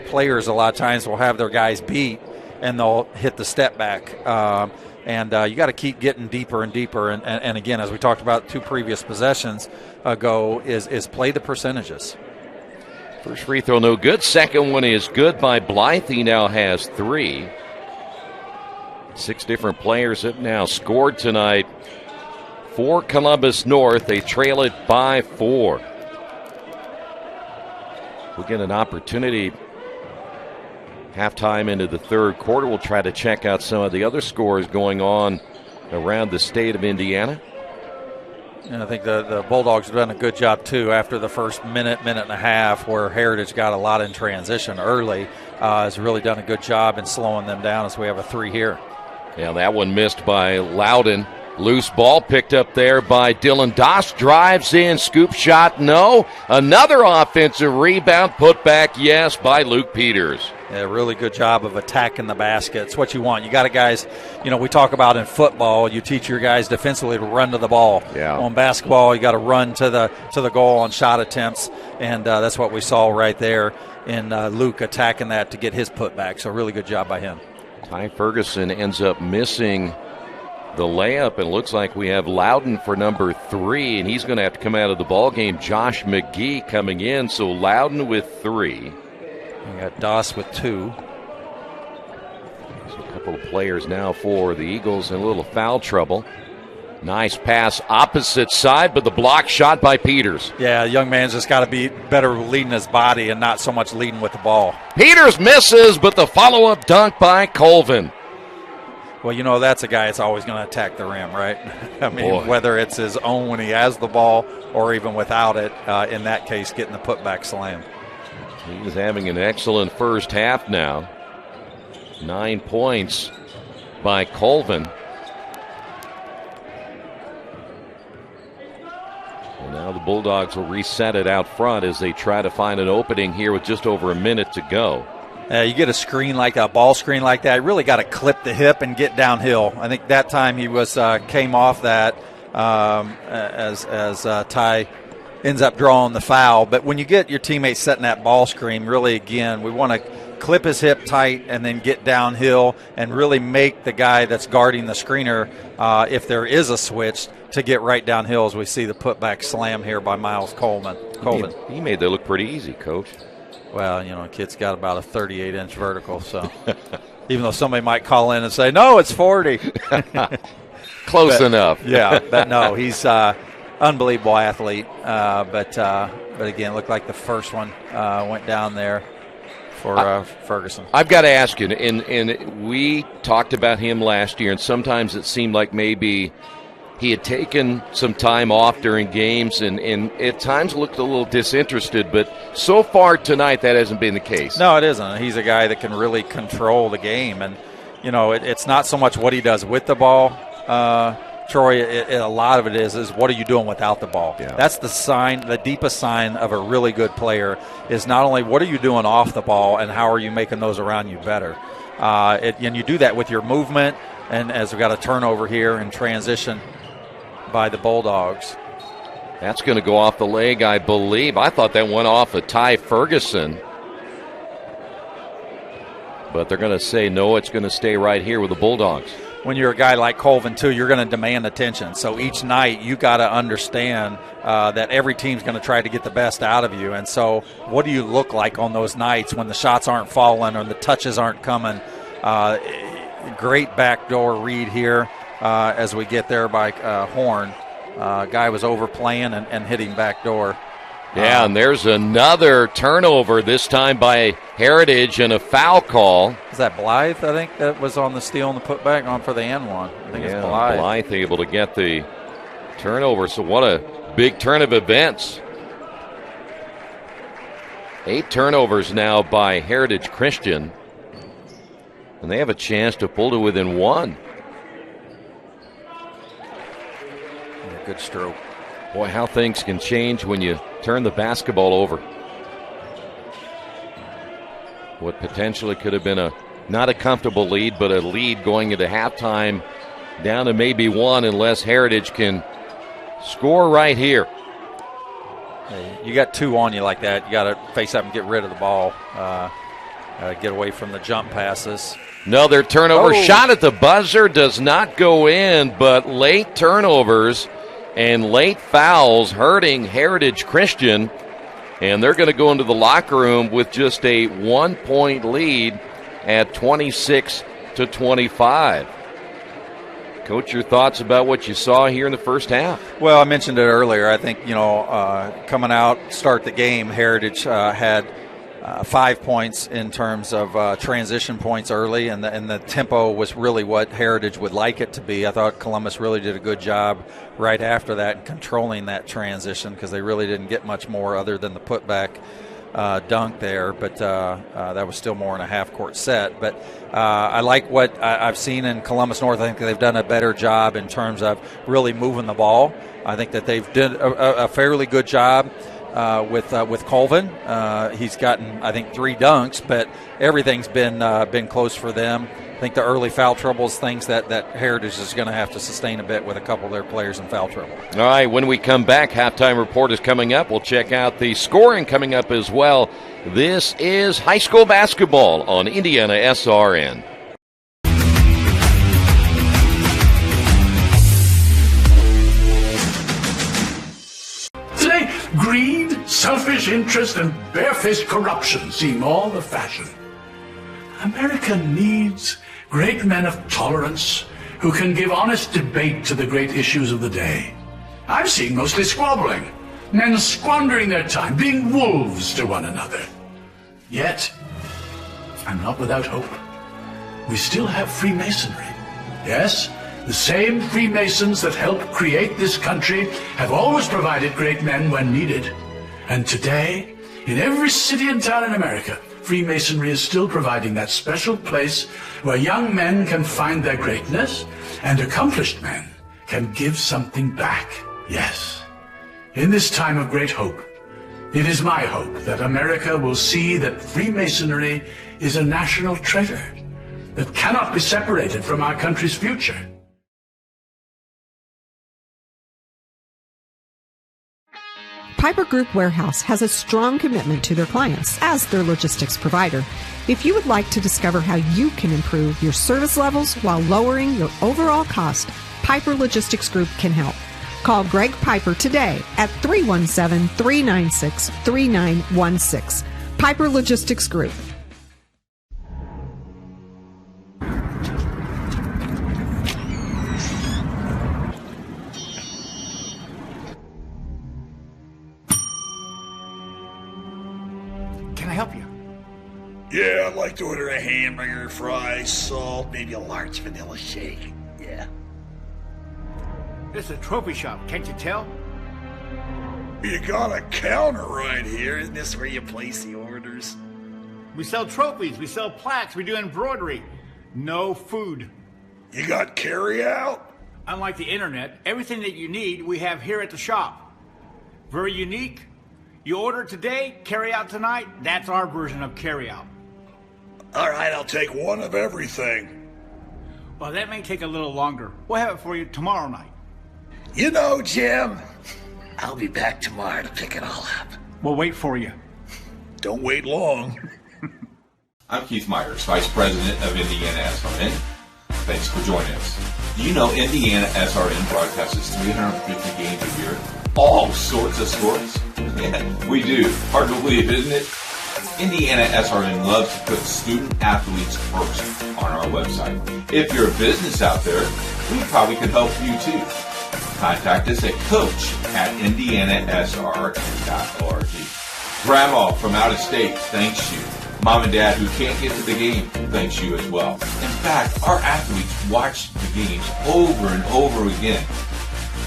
players a lot of times will have their guys beat and they'll hit the step back. And you got to keep getting deeper and deeper. And again, as we talked about 2 previous possessions ago, is play the percentages.
First free throw no good. Second one is good by Blythe. He now has 3. 6 different players have now scored tonight for Columbus North. They trail it by 4. We'll get an opportunity halftime into the third quarter. We'll try to check out some of the other scores going on around the state of Indiana.
And I think the Bulldogs have done a good job, too, after the first minute and a half, where Heritage got a lot in transition early. Has really done a good job in slowing them down as we have a 3 here.
Yeah, that one missed by Loudon. Loose ball picked up there by Dylan Doss. Drives in, scoop shot, no. Another offensive rebound, put back, yes, by Luke Peters.
Yeah, really good job of attacking the basket. It's what you want. You got to guys, we talk about in football, you teach your guys defensively to run to the ball.
Yeah.
On basketball, you got to run to the goal on shot attempts, and that's what we saw right there in Luke attacking that to get his putback. So really good job by him.
Ty Ferguson ends up missing the layup, and looks like we have Loudon for number 3, and he's going to have to come out of the ball game. Josh McGee coming in, so Loudon with 3.
We got Doss with 2.
There's a couple of players now for the Eagles in a little foul trouble. Nice pass opposite side, but the block shot by Peters.
Yeah, the young man's just got to be better leading his body and not so much leading with the ball.
Peters misses, but the follow-up dunk by Colvin.
Well, that's a guy that's always going to attack the rim, right? I mean, whether it's his own when he has the ball or even without it, in that case, getting the putback slam.
He's having an excellent first half now. 9 points by Colvin. And now the Bulldogs will reset it out front as they try to find an opening here with just over a minute to go.
You get a screen like a ball screen like that, you really got to clip the hip and get downhill. I think that time he was came off that as Ty ends up drawing the foul. But when you get your teammates setting that ball screen, really, again, we want to clip his hip tight and then get downhill and really make the guy that's guarding the screener, if there is a switch, to get right downhill as we see the putback slam here by Miles Colvin.
He made that look pretty easy, Coach.
Well, a kid's got about a 38-inch vertical, so even though somebody might call in and say, no, it's 40.
Close enough.
Yeah, but no, he's unbelievable athlete. But again, looked like the first one went down there for Ferguson.
I've got to ask you, and we talked about him last year, and sometimes it seemed like maybe he had taken some time off during games and at times looked a little disinterested, but so far tonight that hasn't been the case.
No, it isn't. He's a guy that can really control the game, and it's not so much what he does with the ball, Troy. A lot of it is what are you doing without the ball?
Yeah.
That's the sign, the deepest sign of a really good player is not only what are you doing off the ball and how are you making those around you better. And you do that with your movement, and as we got a turnover here in transition by the Bulldogs.
That's going to go off the leg, I believe. I thought that went off of Ty Ferguson. But they're going to say no, it's going to stay right here with the Bulldogs.
When you're a guy like Colvin, too, you're going to demand attention. So each night you got to understand that every team's going to try to get the best out of you. And so what do you look like on those nights when the shots aren't falling or the touches aren't coming? Great backdoor read here. As we get there by Horn. Guy was overplaying and hitting back door.
Yeah, and there's another turnover, this time by Heritage, and a foul call.
Is that Blythe, I think, that was on the steal and the putback on for the N1? I think it's Blythe.
Blythe able to get the turnover. So what a big turn of events. 8 turnovers now by Heritage Christian. And they have a chance to pull to within 1.
Yeah, good stroke.
Boy, how things can change when you turn the basketball over. What potentially could have been not a comfortable lead, but a lead going into halftime, down to maybe 1 unless Heritage can score right here.
Hey, you got 2 on you like that. You got to face up and get rid of the ball. Get away from the jump passes.
Another turnover shot at the buzzer does not go in, but late turnovers and late fouls hurting Heritage Christian. And they're going to go into the locker room with just a 1-point lead at 26-25. Coach, your thoughts about what you saw here in the first half?
Well, I mentioned it earlier. I think, coming out, start the game, Heritage had 5 points in terms of transition points early, and the tempo was really what Heritage would like it to be. I thought Columbus really did a good job right after that in controlling that transition, because they really didn't get much more other than the putback dunk there, but that was still more in a half-court set. But I like what I've seen in Columbus North. I think they've done a better job in terms of really moving the ball. I think that they've done a fairly good job with Colvin. He's gotten, I think, 3 dunks, but everything's been close for them. I think the early foul trouble is things that Heritage is going to have to sustain a bit with a couple of their players in foul trouble.
All right, when we come back, halftime report is coming up. We'll check out the scoring coming up as well. This is high school basketball on IndianaSRN.
Today, greed, selfish interest, and barefaced corruption seem all the fashion. America needs great men of tolerance who can give honest debate to the great issues of the day. I'm seeing mostly squabbling, men squandering their time, being wolves to one another. Yet, I'm not without hope. We still have Freemasonry. Yes, the same Freemasons that helped create this country have always provided great men when needed. And today, in every city and town in America, Freemasonry is still providing that special place where young men can find their greatness and accomplished men can give something back. Yes, in this time of great hope, it is my hope that America will see that Freemasonry is a national treasure that cannot be separated from our country's future.
Piper Group Warehouse has a strong commitment to their clients as their logistics provider. If you would like to discover how you can improve your service levels while lowering your overall cost, Piper Logistics Group can help. Call Greg Piper today at 317-396-3916. Piper Logistics Group.
Can I help you?
Yeah, I'd like to order a hamburger, fries, salt, maybe a large vanilla shake. Yeah.
This is a trophy shop, can't you tell?
You got a counter right here. Isn't this where you place the orders?
We sell trophies, we sell plaques, we do embroidery. No food.
You got carry out?
Unlike the internet, everything that you need we have here at the shop. Very unique. You order today, carry out tonight. That's our version of carry out.
All right, I'll take one of everything.
Well, that may take a little longer. We'll have it for you tomorrow night.
You know, Jim, I'll be back tomorrow to pick it all up.
We'll wait for you.
Don't wait long.
I'm Keith Myers, Vice President of IndianaSRN. Thanks for joining us. Do you know IndianaSRN broadcasts 350 games a year? All sorts of sports? Yeah, we do. Hard to believe, isn't it? IndianaSRN loves to put student athletes first on our website. If you're a business out there, we probably could help you too. Contact us at coach@indianasrn.org. Grandma from out of state thanks you. Mom and Dad who can't get to the game thanks you as well. In fact, our athletes watch the games over and over again.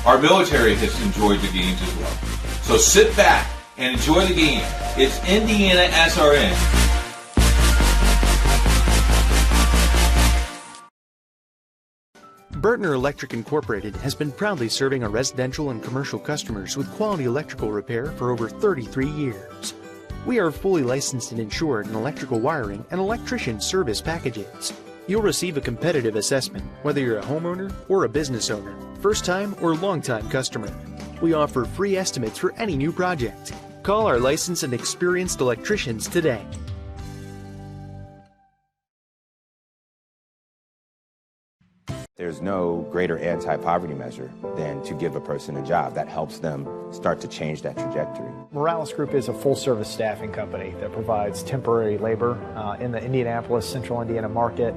Our military has enjoyed the games as well. So sit back and enjoy the game. It's IndianaSRN.
Bertner Electric Incorporated has been proudly serving our residential and commercial customers with quality electrical repair for over 33 years. We are fully licensed and insured in electrical wiring and electrician service packages. You'll receive a competitive assessment, whether you're a homeowner or a business owner, first-time or long-time customer. We offer free estimates for any new project. Call our licensed and experienced electricians today.
There's no greater anti-poverty measure than to give a person a job. That helps them start to change that trajectory.
Morales Group is a full-service staffing company that provides temporary labor in the Indianapolis, Central Indiana market.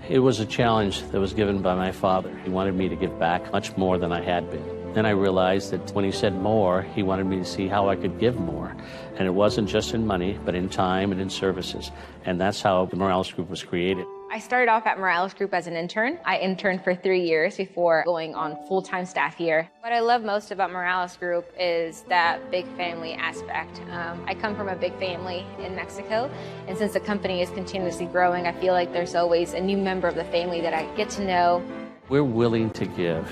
It was a challenge that was given by my father. He wanted me to give back much more than I had been. Then I realized that when he said more, he wanted me to see how I could give more. And it wasn't just in money, but in time and in services. And that's how the Morales Group was created.
I started off at Morales Group as an intern. I interned for 3 years before going on full-time staff here. What I love most about Morales Group is that big family aspect. I come from a big family in Mexico, and since the company is continuously growing, I feel like there's always a new member of the family that I get to know.
We're willing to give.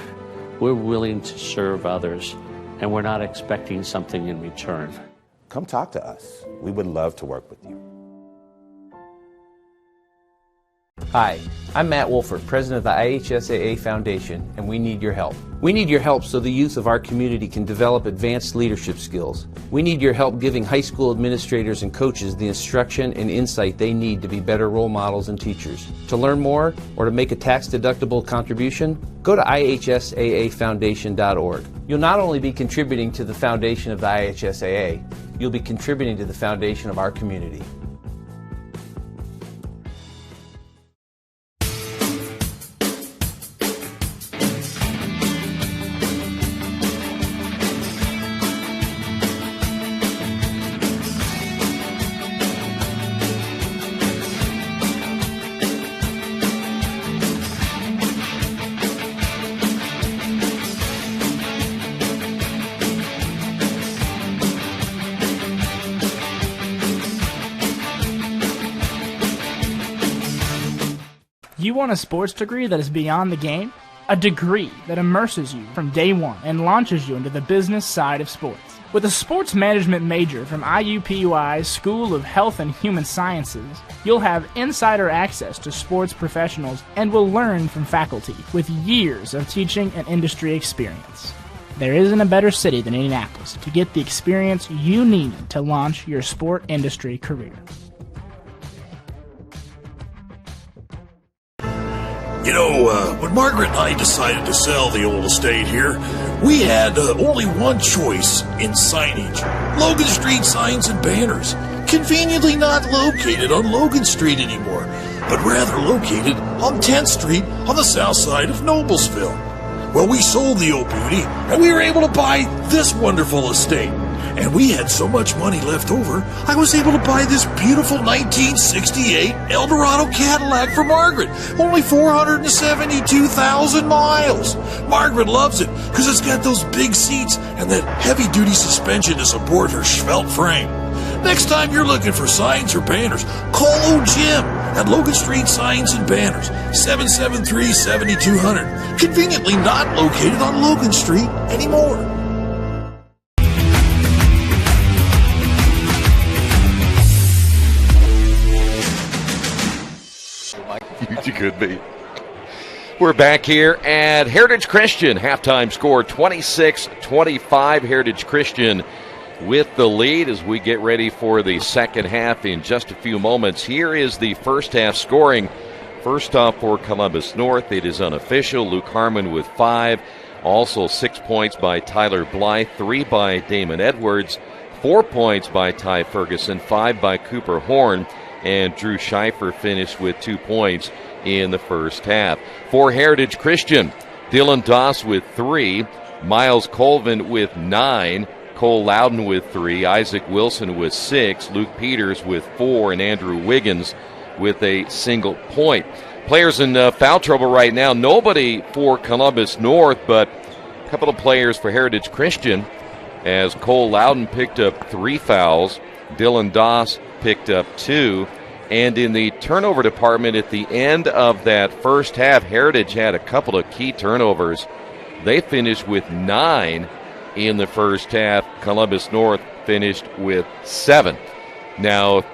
We're willing to serve others, and we're not expecting something in return.
Come talk to us. We would love to work with you.
Hi, I'm Matt Wolford, president of the IHSAA Foundation, and we need your help. We need your help so the youth of our community can develop advanced leadership skills. We need your help giving high school administrators and coaches the instruction and insight they need to be better role models and teachers. To learn more or to make a tax-deductible contribution, go to IHSAAFoundation.org. You'll not only be contributing to the foundation of the IHSAA, you'll be contributing to the foundation of our community.
You want a sports degree that is beyond the game? A degree that immerses you from day one and launches you into the business side of sports. With a sports management major from IUPUI's School of Health and Human Sciences, you'll have insider access to sports professionals and will learn from faculty with years of teaching and industry experience. There isn't a better city than Indianapolis to get the experience you need to launch your sport industry career.
You know, when Margaret and I decided to sell the old estate here, we had only one choice in signage. Logan Street signs and banners. Conveniently not located on Logan Street anymore, but rather located on 10th Street on the south side of Noblesville. Well, we sold the old beauty, and we were able to buy this wonderful estate. And we had so much money left over, I was able to buy this beautiful 1968 Eldorado Cadillac for Margaret. Only 472,000 miles. Margaret loves it because it's got those big seats and that heavy-duty suspension to support her svelte frame. Next time you're looking for signs or banners, call old Jim at Logan Street Signs and Banners, 773-7200. Conveniently not located on Logan Street anymore.
You could be. We're back here at Heritage Christian. Halftime score 26-25. Heritage Christian with the lead as we get ready for the second half in just a few moments. Here is the first half scoring. First off for Columbus North, it is unofficial. Luke Harmon with 5. Also 6 points by Tyler Blythe, 3 by Damon Edwards, 4 points by Ty Ferguson, 5 by Cooper Horn, and Drew Schleifer finished with 2 points in the first half. For Heritage Christian, Dylan Doss with 3, Miles Colvin with 9, Cole Loudon with 3, Isaac Wilson with 6, Luke Peters with 4, and Andrew Wiggins with a single point. Players in foul trouble right now. Nobody for Columbus North, but couple of players for Heritage Christian, as Cole Loudon picked up 3 fouls, Dylan Doss picked up 2, and in the turnover department at the end of that first half, Heritage had a couple of key turnovers. They finished with 9 in the first half. Columbus North finished with 7. Now, if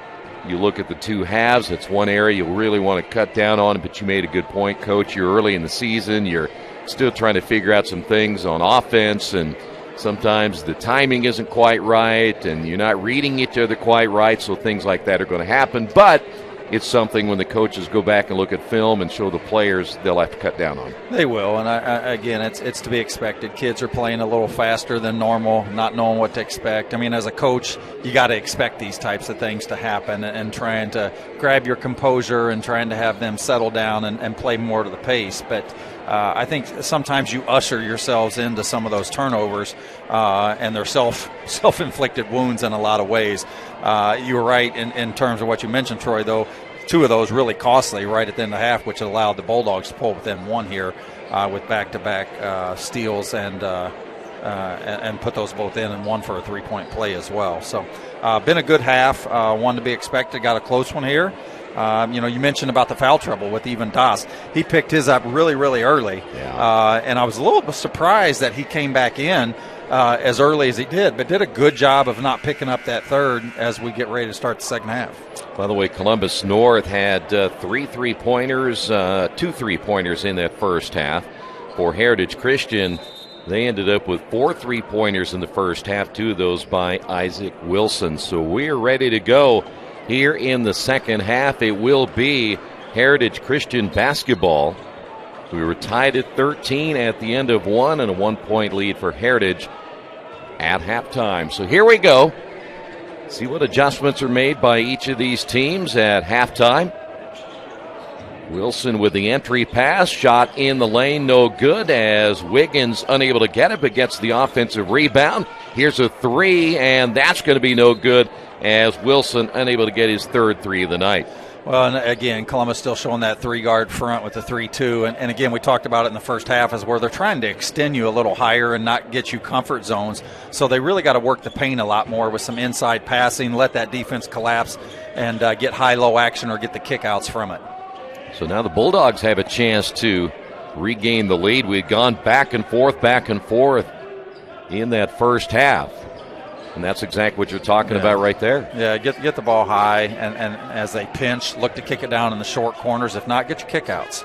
you look at the 2 halves, it's one area you really want to cut down on, but you made a good point, Coach. You're early in the season. You're still trying to figure out some things on offense, and sometimes the timing isn't quite right, and you're not reading each other quite right, so things like that are going to happen. But it's something when the coaches go back and look at film and show the players, they'll have to cut down on.
They will, and again, it's to be expected. Kids are playing a little faster than normal, not knowing what to expect. I mean, as a coach, you got to expect these types of things to happen, and trying to grab your composure and trying to have them settle down and play more to the pace. But I think sometimes you usher yourselves into some of those turnovers, and they're self-inflicted wounds in a lot of ways. You were right in terms of what you mentioned, Troy, though. 2 of those really costly right at the end of the half, which allowed the Bulldogs to pull within 1 here with back-to-back steals and put those both in, and 1 for a 3-point play as well. So been a good half, one to be expected. Got a close one here. You mentioned about the foul trouble with even Doss. He picked his up really, really early. Yeah. And I was a little bit surprised that he came back in as early as he did, but did a good job of not picking up that third as we get ready to start the second half.
By the way, Columbus North had 3 3-pointers, 2 3-pointers in that first half. For Heritage Christian, they ended up with 4 3-pointers in the first half, 2 of those by Isaac Wilson. So we're ready to go here in the second half. It will be Heritage Christian basketball. We were tied at 13 at the end of 1, and a 1-point lead for Heritage at halftime. So here we go. See what adjustments are made by each of these teams at halftime. Wilson with the entry pass, shot in the lane, no good, as Wiggins unable to get it, but gets the offensive rebound. Here's a 3, and that's going to be no good, as Wilson unable to get his 3rd 3 of the night.
Well, and again, Columbus still showing that 3-guard front with the 3-2. And again, we talked about it in the first half, is where they're trying to extend you a little higher and not get you comfort zones. So they really got to work the paint a lot more with some inside passing, let that defense collapse, and get high-low action or get the kickouts from it.
So now the Bulldogs have a chance to regain the lead. We'd gone back and forth in that first half. And that's exactly what you're talking about right there.
Yeah, get the ball high, and as they pinch, look to kick it down in the short corners. If not, get your kickouts.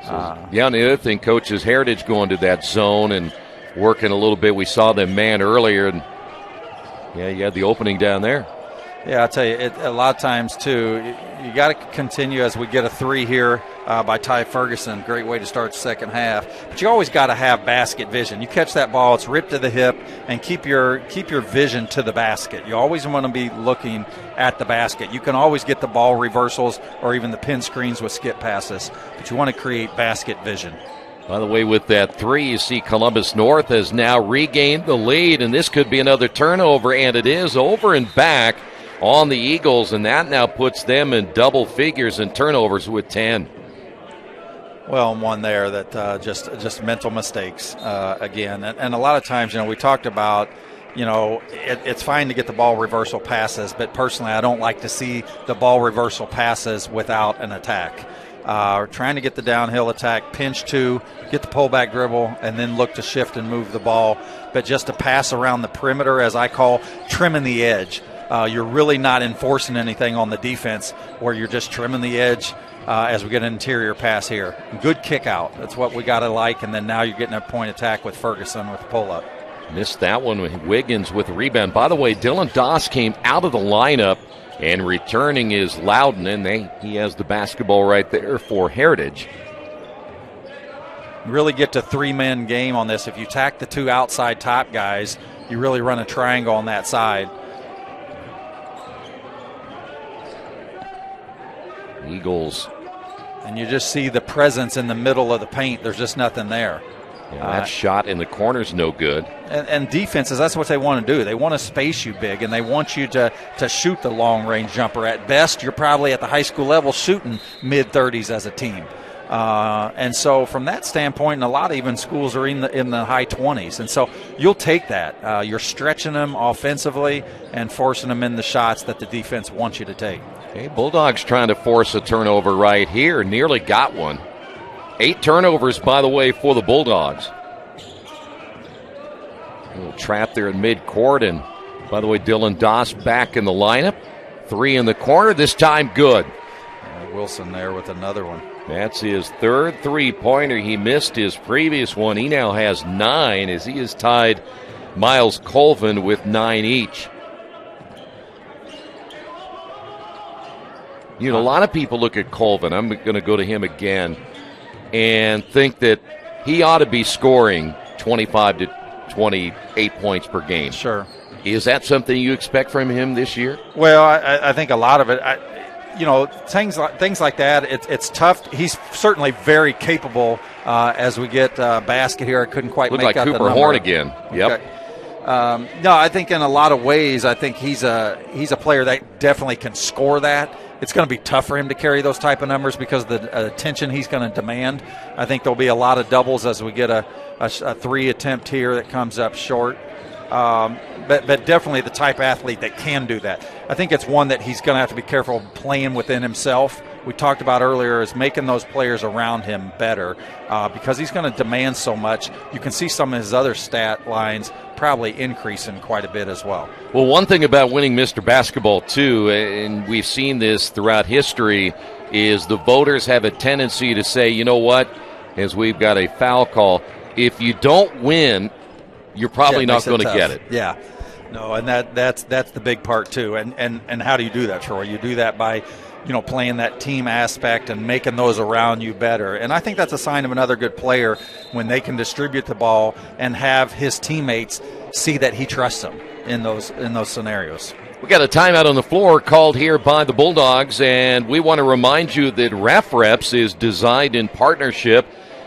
And the other thing, Coach, is Heritage going to that zone and working a little bit. We saw them man earlier, and you had the opening down there.
Yeah, I'll tell you, a lot of times, too, you got to continue as we get a 3 here by Ty Ferguson. Great way to start the second half. But you always got to have basket vision. You catch that ball, it's ripped to the hip, and keep your vision to the basket. You always want to be looking at the basket. You can always get the ball reversals or even the pin screens with skip passes, but you want to create basket vision.
By the way, with that 3, you see Columbus North has now regained the lead, and this could be another turnover, and it is over and back on the Eagles, and that now puts them in double figures in turnovers with 10.
Well, one there that just mental mistakes again. And a lot of times, we talked about, it's fine to get the ball reversal passes, but personally I don't like to see the ball reversal passes without an attack. Trying to get the downhill attack, pinch 2, get the pullback dribble, and then look to shift and move the ball. But just to pass around the perimeter, as I call trimming the edge. You're really not enforcing anything on the defense, where you're just trimming the edge as we get an interior pass here. Good kick out. That's what we got to like. And then now you're getting a point attack with Ferguson with the pull-up.
Missed that one with Wiggins with the rebound. By the way, Dylan Doss came out of the lineup, and returning is Loudon, and he has the basketball right there for Heritage.
Really get to 3-man game on this. If you tack the 2 outside top guys, you really run a triangle on that side.
Eagles.
And you just see the presence in the middle of the paint. There's just nothing there.
Yeah, that shot in the corner's no good.
And defenses, that's what they want to do. They want to space you big, and they want you to shoot the long-range jumper. At best, you're probably at the high school level shooting mid-30s as a team. And so from that standpoint, and a lot of even schools are in the high 20s. And so you'll take that. You're stretching them offensively and forcing them in the shots that the defense wants you to take.
Okay, Bulldogs trying to force a turnover right here. Nearly got one. 8 turnovers, by the way, for the Bulldogs. A little trap there in midcourt. And, by the way, Dylan Doss back in the lineup. 3 in the corner, this time good.
Wilson there with another one.
That's his third three-pointer. He missed his previous one. He now has 9 as he has tied Miles Colvin with 9 each. You know, a lot of people look at Colvin. I'm going to go to him again and think that he ought to be scoring 25 to 28 points per game.
Sure.
Is that something you expect from him this year?
Well, I think a lot of it, things like that, it's tough. He's certainly very capable as we get basket here. I couldn't quite
Looked
make
like
out
Cooper
the number.
Horn again. Yep.
Okay. No, I think in a lot of ways, I think he's a player that definitely can score that. It's going to be tough for him to carry those type of numbers because of the attention he's going to demand. I think there'll be a lot of doubles as we get a 3 attempt here that comes up short. But definitely the type of athlete that can do that. I think it's one that he's going to have to be careful playing within himself. We talked about earlier is making those players around him better because he's going to demand so much. You can see some of his other stat lines probably increasing quite a bit as well.
Well, one thing about winning Mr. Basketball, too, and we've seen this throughout history, is the voters have a tendency to say, you know what, as we've got a foul call, if you don't win, you're probably not going to get it.
Yeah. No, and that's the big part, too. And how do you do that, Troy? You do that by playing that team aspect and making those around you better. And I think that's a sign of another good player when they can distribute the ball and have his teammates see that he trusts them in those scenarios.
We got a timeout on the floor called here by the Bulldogs, and we want to remind you that Ref Reps is designed in partnership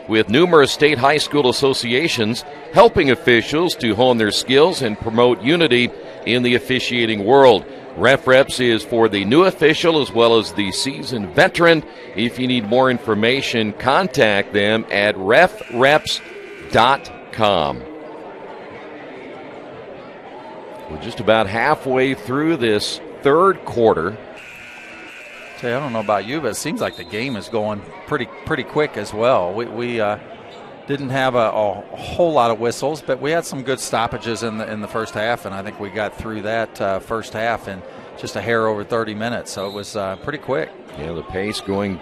with numerous state high school associations, helping officials to hone their skills and promote unity in the officiating world. Ref Reps is for the new official as well as the seasoned veteran. If you need more information, contact them at refreps.com. We're just about halfway through this third quarter.
I don't know about you, but it seems like the game is going pretty quick as well. We didn't have a whole lot of whistles, but we had some good stoppages in the first half, and I think we got through that first half in just a hair over 30 minutes. So it was pretty quick.
Yeah, the pace going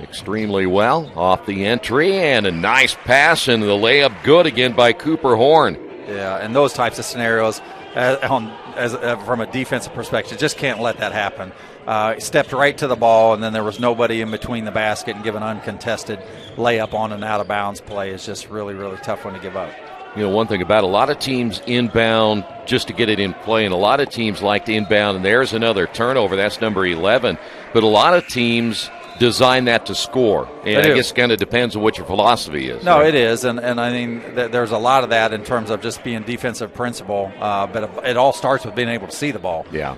extremely well off the entry, and a nice pass, and the layup good again by Cooper Horn.
Yeah, and those types of scenarios, from a defensive perspective, just can't let that happen. Stepped right to the ball, and then there was nobody in between the basket, and give an uncontested layup on an out-of-bounds play is just really, really tough one to give up.
You know, one thing about a lot of teams inbound just to get it in play, and a lot of teams like to inbound, and there's another turnover. That's number 11. But a lot of teams design that to score. And I guess it kind of depends on what your philosophy is.
No, it is. And I mean, there's a lot of that in terms of just being defensive principle. But it all starts with being able to see the ball.
Yeah.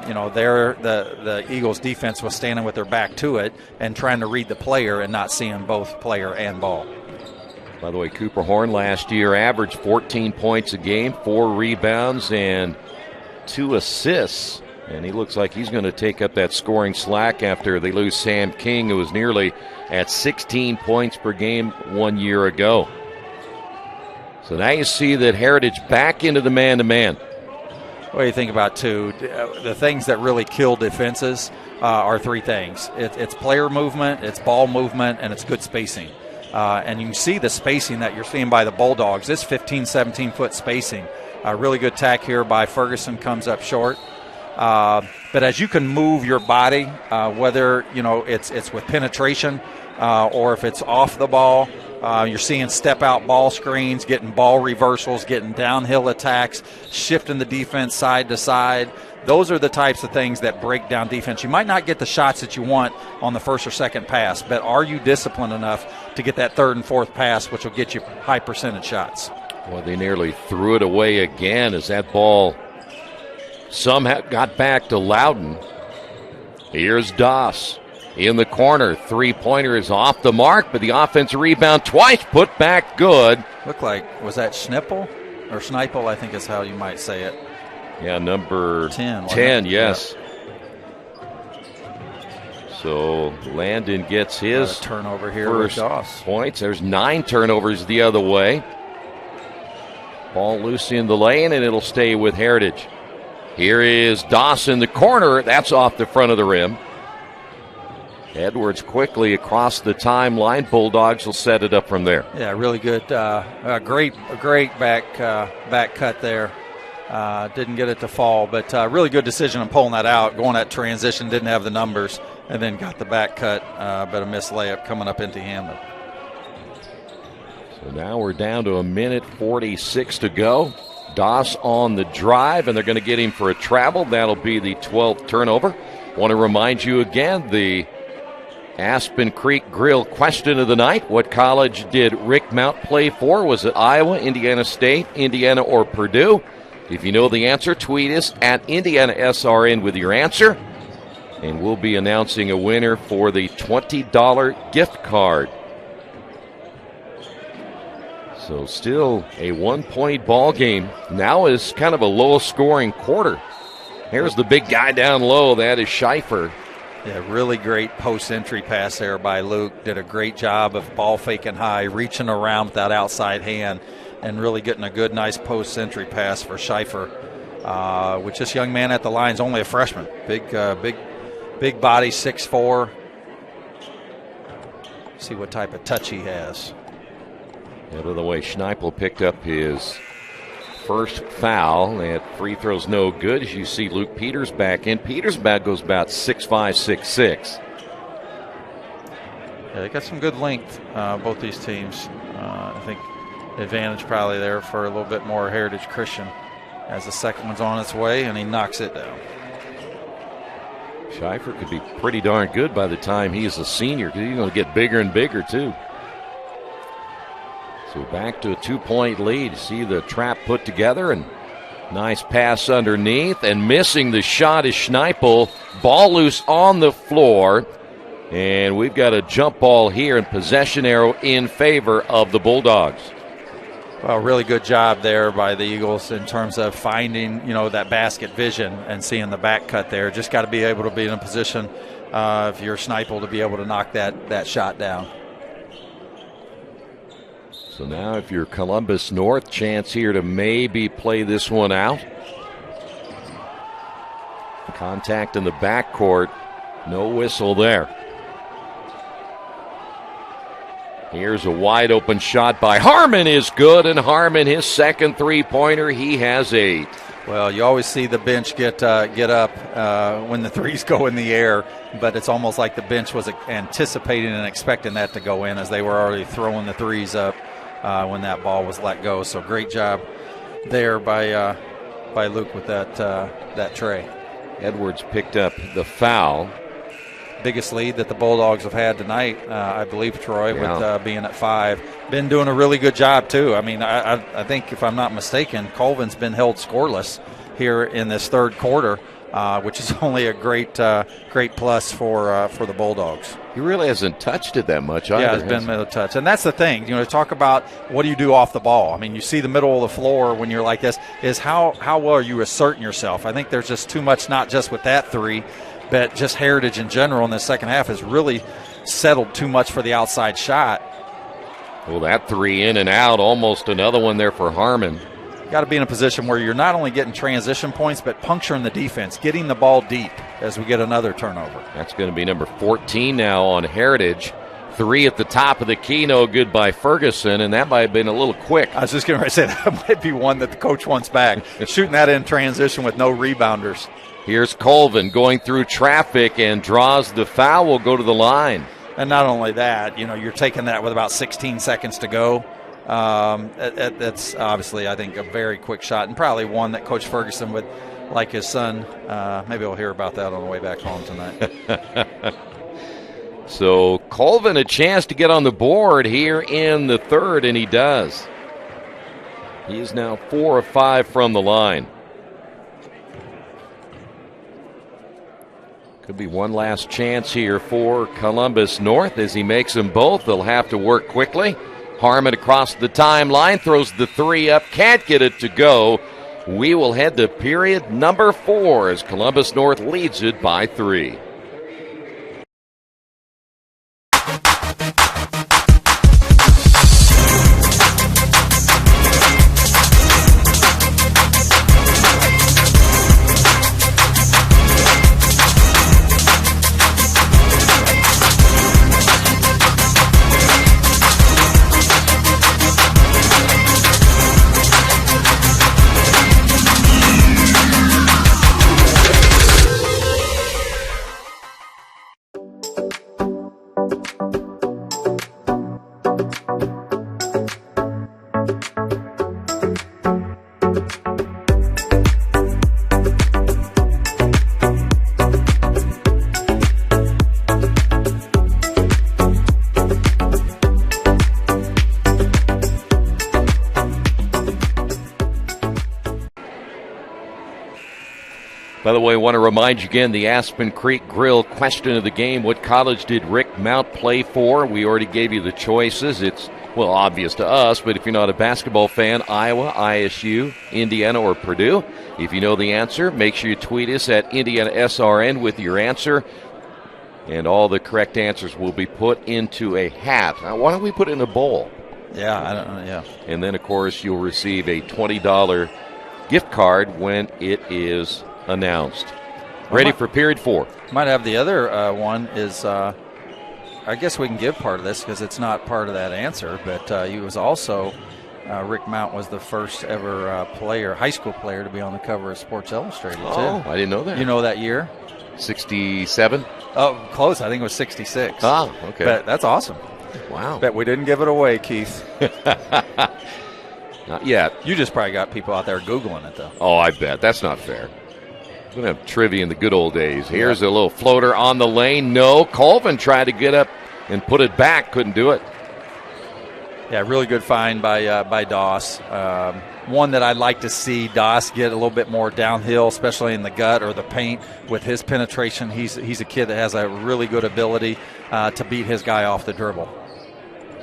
The Eagles' defense was standing with their back to it and trying to read the player and not seeing both player and ball.
By the way, Cooper Horn last year averaged 14 points a game, 4 rebounds, and 2 assists. And he looks like he's going to take up that scoring slack after they lose Sam King, who was nearly at 16 points per game 1 year ago. So now you see that Heritage back into the man-to-man.
What do you think about, too? The things that really kill defenses are 3 things. It's player movement, it's ball movement, and it's good spacing. And you can see the spacing that you're seeing by the Bulldogs. This 15, 17-foot spacing. A really good tack here by Ferguson, comes up short. But as you can move your body, whether it's with penetration or if it's off the ball, you're seeing step-out ball screens, getting ball reversals, getting downhill attacks, shifting the defense side to side. Those are the types of things that break down defense. You might not get the shots that you want on the first or second pass, but are you disciplined enough to get that third and fourth pass, which will get you high percentage shots?
Well, they nearly threw it away again as that ball somehow got back to Loudon. Here's Doss. in the corner. Three-pointer is off the mark, but the offensive rebound twice put back good.
Looked like, was that Schnippel? Or Schneipel, I think is how you might say it.
Yeah, number
10.
10, yes. So Landon gets his
turnover here
first
with Doss.
points. There's 9 turnovers the other way. Ball loose in the lane, and it'll stay with Heritage. Here is Doss in the corner. That's off the front of the rim. Edwards quickly across the timeline. Bulldogs will set it up from there.
Yeah, really good. Great back cut there. Didn't get it to fall, but really good decision on pulling that out. Going that transition, didn't have the numbers, and then got the back cut, but a missed layup coming up into Hamlin.
So now we're down to 1:46 to go. Doss on the drive, and they're going to get him for a travel. That'll be the 12th turnover. Want to remind you again, the Aspen Creek Grill question of the night. What college did Rick Mount play for? Was it Iowa, Indiana State, Indiana, or Purdue? If you know the answer, tweet us at IndianaSRN with your answer, and we'll be announcing a winner for the $20 gift card. So still a 1-point ball game. Now is kind of a low-scoring quarter. Here's the big guy down low. That is Schieffer.
Yeah, really great post-entry pass there by Luke. Did a great job of ball faking high, reaching around with that outside hand, and really getting a good, nice post-entry pass for Schieffer. Which this young man at the line is only a freshman. Big body, 6'4". See what type of touch he has.
Out of the way, Schneipel picked up his first foul. That free throw's no good. As you see Luke Peters back in. Peters back goes about 6'5", 6'6".
Yeah, they got some good length, both these teams. I think advantage probably there for a little bit more Heritage Christian as the second one's on its way, and he knocks it down.
Schieffer could be pretty darn good by the time he's a senior, because he's going to get bigger and bigger too. So back to a 2-point lead. See the trap put together, and nice pass underneath, and missing the shot is Schneipel. Ball loose on the floor, and we've got a jump ball here, and possession arrow in favor of the Bulldogs.
Well, really good job there by the Eagles in terms of finding, that basket vision and seeing the back cut there. Just got to be able to be in a position, if you're Schneipel, to be able to knock that shot down.
So now if you're Columbus North, chance here to maybe play this one out. Contact in the backcourt. No whistle there. Here's a wide open shot by Harmon is good, and Harmon, his second three-pointer, he has 8.
Well, you always see the bench get up when the threes go in the air, but it's almost like the bench was anticipating and expecting that to go in, as they were already throwing the threes up when that ball was let go. So great job there by Luke with that tray.
Edwards picked up the foul.
Biggest lead that the Bulldogs have had tonight, I believe, Troy, with being at 5. Been doing a really good job, too. I mean, I think, if I'm not mistaken, Colvin's been held scoreless here in this third quarter, which is only a great plus for the Bulldogs.
He really hasn't touched it that much either.
Yeah, it's been a touch. And that's the thing, talk about what do you do off the ball. I mean, you see the middle of the floor when you're like this, is how well are you asserting yourself. I think there's just too much, not just with that three, but just Heritage in general in the second half has really settled too much for the outside shot.
Well, that three in and out, almost another one there for Harmon.
Got to be in a position where you're not only getting transition points, but puncturing the defense, getting the ball deep as we get another turnover.
That's going to be number 14 now on Heritage. 3 at the top of the key, no good by Ferguson, and that might have been a little quick.
I was just going to say that might be one that the coach wants back. Shooting that in transition with no rebounders.
Here's Colvin going through traffic and draws the foul. Will go to the line.
And not only that, you're taking that with about 16 seconds to go. That's obviously, I think, a very quick shot, and probably one that Coach Ferguson would like his son. Maybe we'll hear about that on the way back home tonight.
So Colvin a chance to get on the board here in the third, and he does. He is now 4 of 5 from the line. Could be one last chance here for Columbus North as he makes them both. They'll have to work quickly. Harmon across the timeline, throws the 3 up, can't get it to go. We will head to period number 4 as Columbus North leads it by 3. By the way, I want to remind you again, the Aspen Creek Grill question of the game. What college did Rick Mount play for? We already gave you the choices. It's, well, obvious to us, but if you're not a basketball fan, Iowa, ISU, Indiana, or Purdue. If you know the answer, make sure you tweet us at IndianaSRN with your answer. And all the correct answers will be put into a hat. Now, why don't we put it in a bowl?
Yeah, I don't know, yeah.
And then, of course, you'll receive a $20 gift card when it is announced. Ready for period 4.
Might have the other one is, I guess we can give part of this because it's not part of that answer, but he was also, Rick Mount was the first ever player, high school player, to be on the cover of Sports Illustrated, too.
Oh, I didn't know that.
You know that year?
67?
Oh, close. I think it was 66.
Ah, okay.
But that's awesome.
Wow.
Bet we didn't give it away, Keith.
Not yet.
You just probably got people out there Googling it, though.
Oh, I bet. That's not fair. We're going to have trivia in the good old days. Here's a little floater on the lane. No. Colvin tried to get up and put it back. Couldn't do it.
Yeah, really good find by Doss. One that I'd like to see Doss get a little bit more downhill, especially in the gut or the paint with his penetration. He's a kid that has a really good ability to beat his guy off the dribble.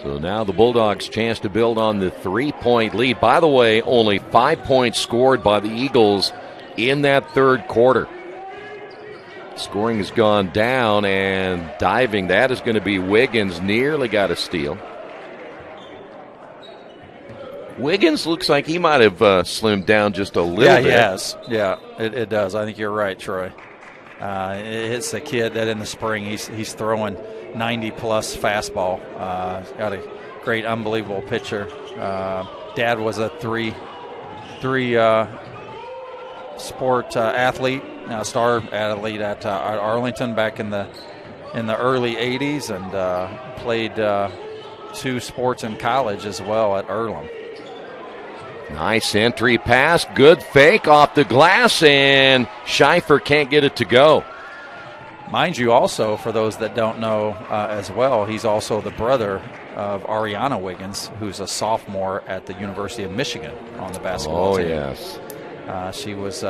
So now the Bulldogs' chance to build on the 3-point lead. By the way, only 5 points scored by the Eagles in that third quarter. Scoring has gone down, and diving, that is going to be Wiggins. Nearly got a steal. Wiggins looks like he might have slimmed down just a little bit.
Yeah, he has. Yeah, it does. I think you're right, Troy. It's a kid that in the spring he's throwing 90-plus fastball. Got a great, unbelievable pitcher. Dad was a three sport athlete, star athlete at Arlington back in the early 80s, and played 2 sports in college as well at Earlham.
Nice entry pass, good fake off the glass, and Schieffer can't get it to go.
Mind you, also, for those that don't know as well, he's also the brother of Ariana Wiggins, who's a sophomore at the University of Michigan on the basketball team.
Oh, yes.
She was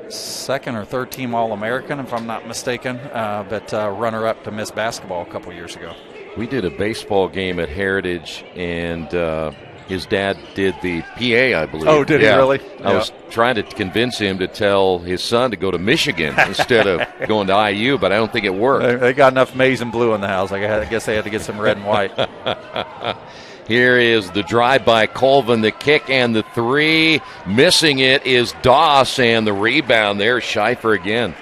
second or third team All-American, if I'm not mistaken, but runner-up to Miss Basketball a couple years ago.
We did a baseball game at Heritage, and his dad did the PA, I believe.
Oh, did he really?
I was trying to convince him to tell his son to go to Michigan instead of going to IU, but I don't think it worked.
They got enough maize and blue in the house. I guess they had to get some red and white.
Here is the drive by Colvin, the kick and the 3. Missing it is Doss, and the rebound there, Schieffer again.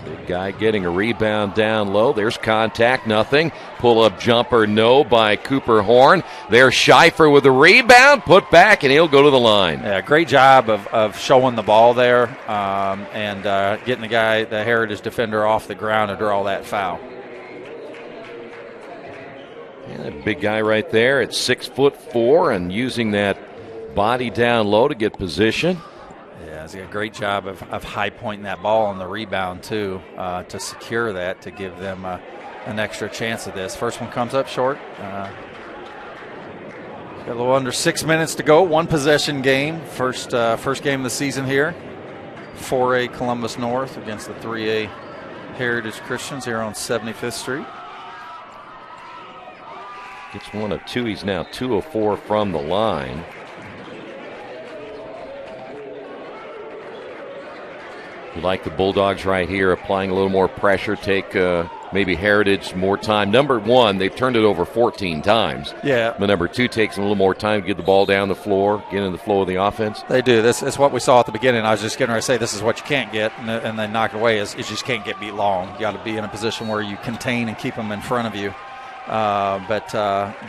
Big guy getting a rebound down low. There's contact, nothing. Pull-up jumper, no, by Cooper Horn. There's Schieffer with a rebound, put back, and he'll go to the line.
Yeah, great job of showing the ball there and getting the guy, the Heritage defender, off the ground to draw that foul.
Yeah, that big guy right there at 6'4" and using that body down low to get position.
Yeah, he's got a great job of high pointing that ball on the rebound too, to secure that, to give them an extra chance of this. First one comes up short. Got a little under 6 minutes to go. 1 possession game. First game of the season here. 4A Columbus North against the 3A Heritage Christians here on 75th Street.
Gets 1 of 2. He's now 2 of 4 from the line. You like the Bulldogs right here, applying a little more pressure, take maybe Heritage more time. Number 1, they've turned it over 14 times.
Yeah.
But number 2 takes a little more time to get the ball down the floor, get in the flow of the offense.
They do. This is what we saw at the beginning. I was just getting ready to say this is what you can't get, and then knock it away is you just can't get beat long. You got to be in a position where you contain and keep them in front of you. But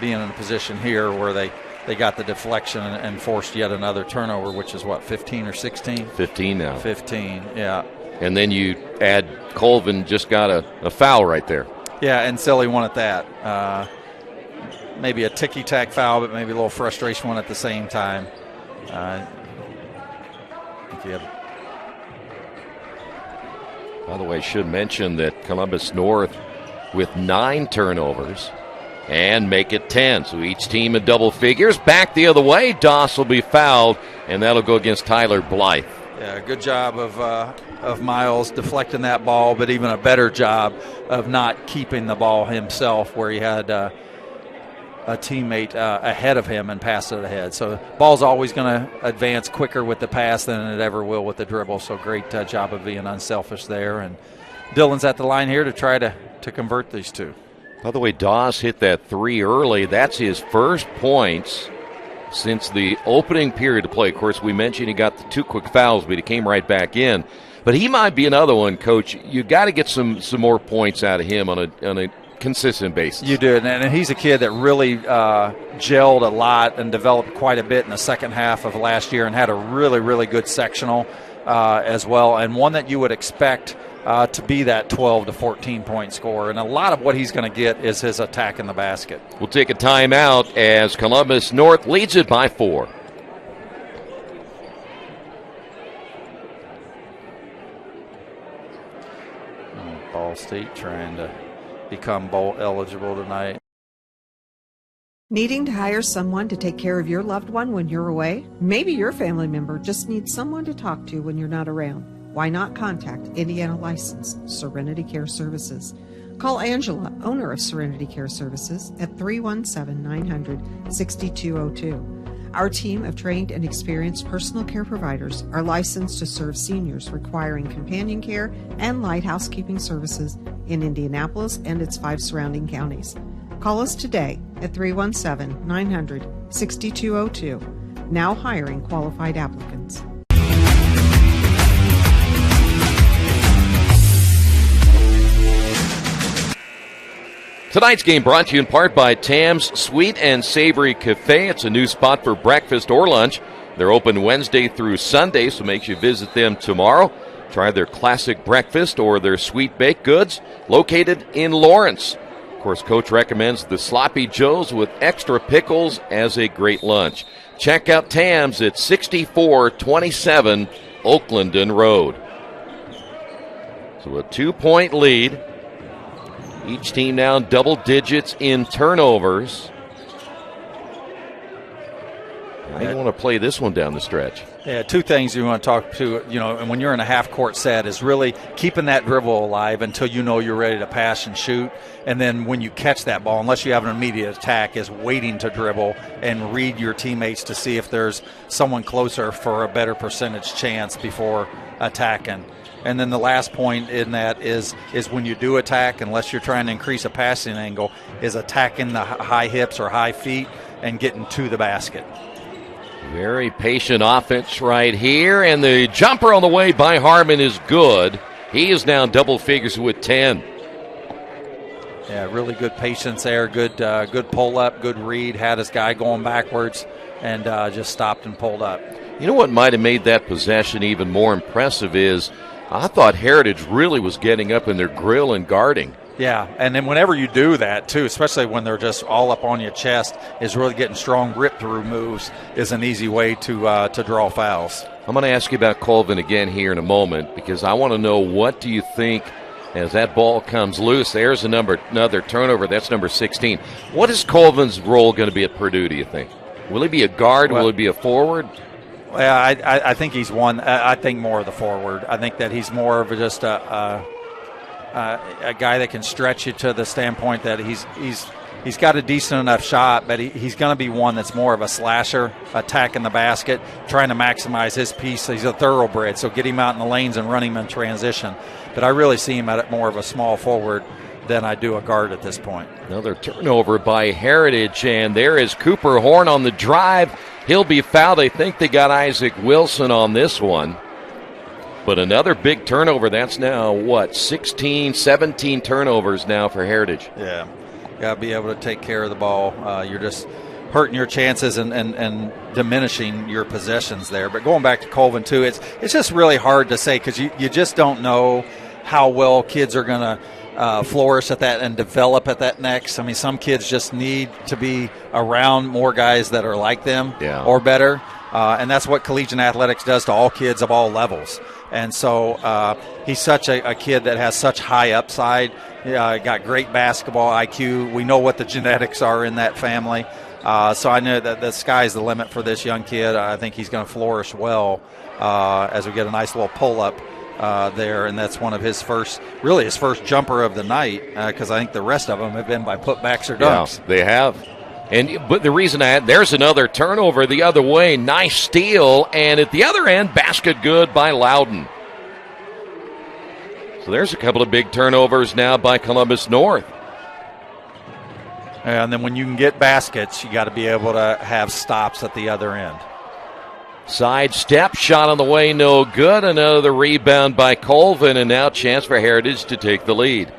being in a position here where they got the deflection and forced yet another turnover, which is what, 15 or 16?
15 now.
15, yeah.
And then you add Colvin just got a foul right there.
Yeah, and Silly one at that. Maybe a ticky-tack foul, but maybe a little frustration one at the same time.
By the way, I should mention that Columbus North with 9 turnovers and make it 10. So each team in double figures. Back the other way, Doss will be fouled, and that'll go against Tyler Blythe.
Yeah, good job of Miles deflecting that ball, but even a better job of not keeping the ball himself where he had a teammate ahead of him and passed it ahead. So ball's always going to advance quicker with the pass than it ever will with the dribble. So great job of being unselfish there. And Dylan's at the line here to try to convert these two.
By the way, Doss hit that 3 early. That's his first points since the opening period of play. Of course, we mentioned he got the 2 quick fouls, but he came right back in. But he might be another one, Coach. You got to get some more points out of him on a consistent basis.
You do, and he's a kid that really gelled a lot and developed quite a bit in the second half of last year and had a really, really good sectional as well, and one that you would expect to be that 12 to 14-point scorer. And a lot of what he's going to get is his attack in the basket.
We'll take a timeout as Columbus North leads it by 4.
Ball State trying to become bowl eligible tonight.
Needing to hire someone to take care of your loved one when you're away? Maybe your family member just needs someone to talk to when you're not around. Why not contact Indiana licensed Serenity Care Services? Call Angela, owner of Serenity Care Services, at 317-900-6202. Our team of trained and experienced personal care providers are licensed to serve seniors requiring companion care and light housekeeping services in Indianapolis and its 5 surrounding counties. Call us today at 317-900-6202. Now hiring qualified applicants.
Tonight's game brought to you in part by Tam's Sweet and Savory Cafe. It's a new spot for breakfast or lunch. They're open Wednesday through Sunday, so make sure you visit them tomorrow. Try their classic breakfast or their sweet baked goods located in Lawrence. Of course, Coach recommends the Sloppy Joes with extra pickles as a great lunch. Check out Tam's at 6427 Oaklandon Road. So a 2-point lead. Each team now in double digits in turnovers. I want to play this one down the stretch.
Yeah, 2 things you want to talk to, and when you're in a half-court set is really keeping that dribble alive until you know you're ready to pass and shoot. And then when you catch that ball, unless you have an immediate attack, is waiting to dribble and read your teammates to see if there's someone closer for a better percentage chance before attacking. And then the last point in that is when you do attack, unless you're trying to increase a passing angle, is attacking the high hips or high feet and getting to the basket.
Very patient offense right here, and the jumper on the way by Harmon is good. He is now double figures with 10.
Yeah, really good patience there. Good pull-up, good read. Had his guy going backwards and just stopped and pulled up.
You know what might have made that possession even more impressive is I thought Heritage really was getting up in their grill and guarding.
Yeah, and then whenever you do that, too, especially when they're just all up on your chest, is really getting strong rip-through moves is an easy way to draw fouls.
I'm going to ask you about Colvin again here in a moment because I want to know what do you think as that ball comes loose. There's another turnover. That's number 16. What is Colvin's role going to be at Purdue, do you think? Will he be a guard? Will he be a forward?
Yeah, I think he's one. I think more of the forward. I think that he's more of just a guy that can stretch you to the standpoint that he's got a decent enough shot, but he's going to be one that's more of a slasher, attacking the basket, trying to maximize his piece. He's a thoroughbred, so get him out in the lanes and run him in transition. But I really see him at more of a small forward than I do a guard at this point.
Another turnover by Heritage, and there is Cooper Horn on the drive. He'll be fouled. I think they got Isaac Wilson on this one. But another big turnover. That's now, 16, 17 turnovers now for Heritage.
Yeah, got to be able to take care of the ball. You're just hurting your chances and diminishing your possessions there. But going back to Colvin, too, it's just really hard to say because you just don't know how well kids are going to flourish at that and develop at that next. I mean, some kids just need to be around more guys that are like them or better. And that's what collegiate athletics does to all kids of all levels. And so he's such a kid that has such high upside, got great basketball IQ. We know what the genetics are in that family. So I know that the sky's the limit for this young kid. I think he's going to flourish well as we get a nice little pull-up there, and that's one of his first jumper of the night because I think the rest of them have been by putbacks or dunks.
Yeah, they have. But the reason there's another turnover the other way. Nice steal, and at the other end, basket good by Loudon. So there's a couple of big turnovers now by Columbus North.
And then when you can get baskets, you got to be able to have stops at the other end.
Side step, shot on the way, no good. Another rebound by Colvin, and now chance for Heritage to take the lead.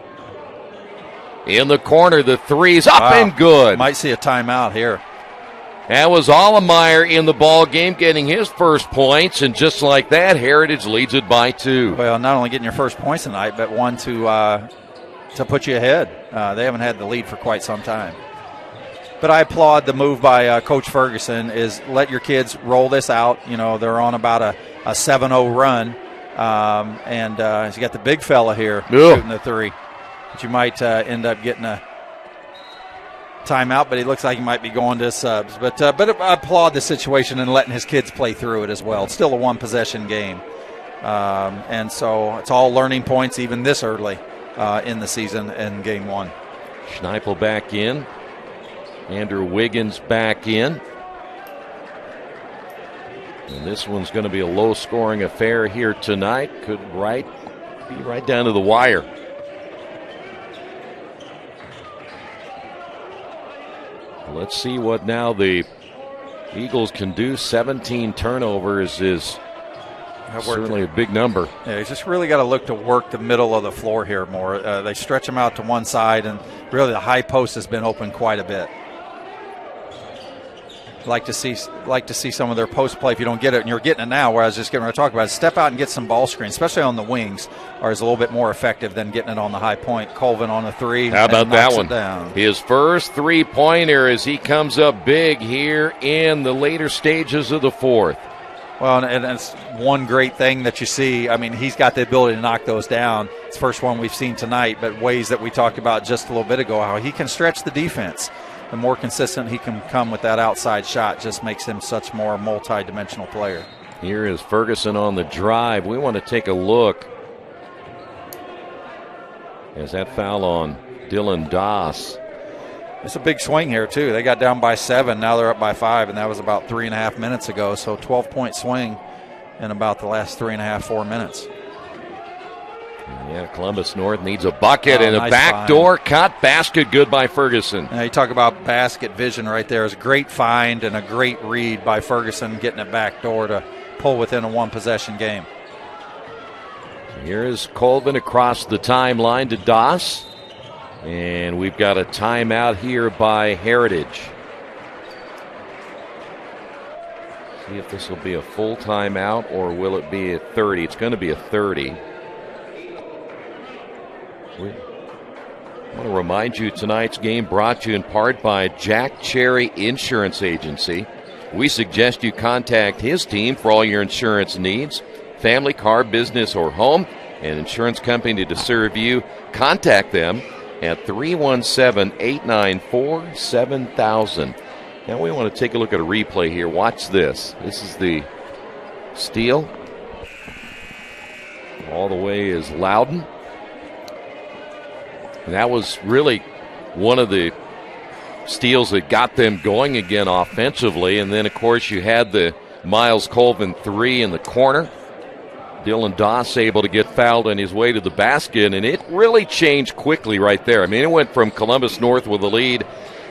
In the corner, the three's up and good.
Might see a timeout here.
That was Allemeyer in the ball game getting his first points, and just like that, Heritage leads it by 2.
Well, not only getting your first points tonight, but one to put you ahead. They haven't had the lead for quite some time. But I applaud the move by Coach Ferguson is let your kids roll this out. You know, they're on about a 7-0 run. And you got the big fella here shooting the three. But you might end up getting a timeout, but he looks like he might be going to subs. But I applaud the situation and letting his kids play through it as well. It's still a one-possession game. And so it's all learning points even this early in the season in game one.
Schneipel back in. Andrew Wiggins back in. And this one's going to be a low-scoring affair here tonight. Could be right down to the wire. Let's see what now the Eagles can do. 17 turnovers is certainly a big number.
Yeah, you just really got to look to work the middle of the floor here more. They stretch them out to one side, and really the high post has been open quite a bit. Like to see some of their post play if you don't get it, and you're getting it now. Where I was just going to talk about it, step out and get some ball screens, especially on the wings, is a little bit more effective than getting it on the high point. Colvin on the three.
How about that one? His first three-pointer as he comes up big here in the later stages of the fourth.
Well, and it's one great thing that you see. I mean, he's got the ability to knock those down. It's the first one we've seen tonight, but ways that we talked about just a little bit ago, how he can stretch the defense. The more consistent he can come with that outside shot just makes him such more multi-dimensional player.
Here is Ferguson on the drive. We want to take a look as that foul on Dylan Doss.
It's a big swing here, too. They got down by 7. Now they're up by 5, and that was about 3.5 minutes ago. So 12-point swing in about the last 3.5, 4 minutes.
Yeah, Columbus North needs a bucket and a backdoor cut. Basket good by Ferguson.
Now you talk about basket vision right there. It's a great find and a great read by Ferguson getting it backdoor to pull within a one-possession game.
Here is Colvin across the timeline to Doss. And we've got a timeout here by Heritage. See if this will be a full timeout or will it be a 30. It's going to be a 30. I want to remind you tonight's game brought to you in part by Jack Cherry Insurance Agency. We suggest you contact his team for all your insurance needs, family, car, business, or home. An insurance company to serve you. Contact them at 317-894-7000. Now we want to take a look at a replay here. Watch this. This is the steal. All the way is Loudon. And that was really one of the steals that got them going again offensively. And then, of course, you had the Miles Colvin 3 in the corner. Dylan Doss able to get fouled on his way to the basket, and it really changed quickly right there. I mean, it went from Columbus North with the lead.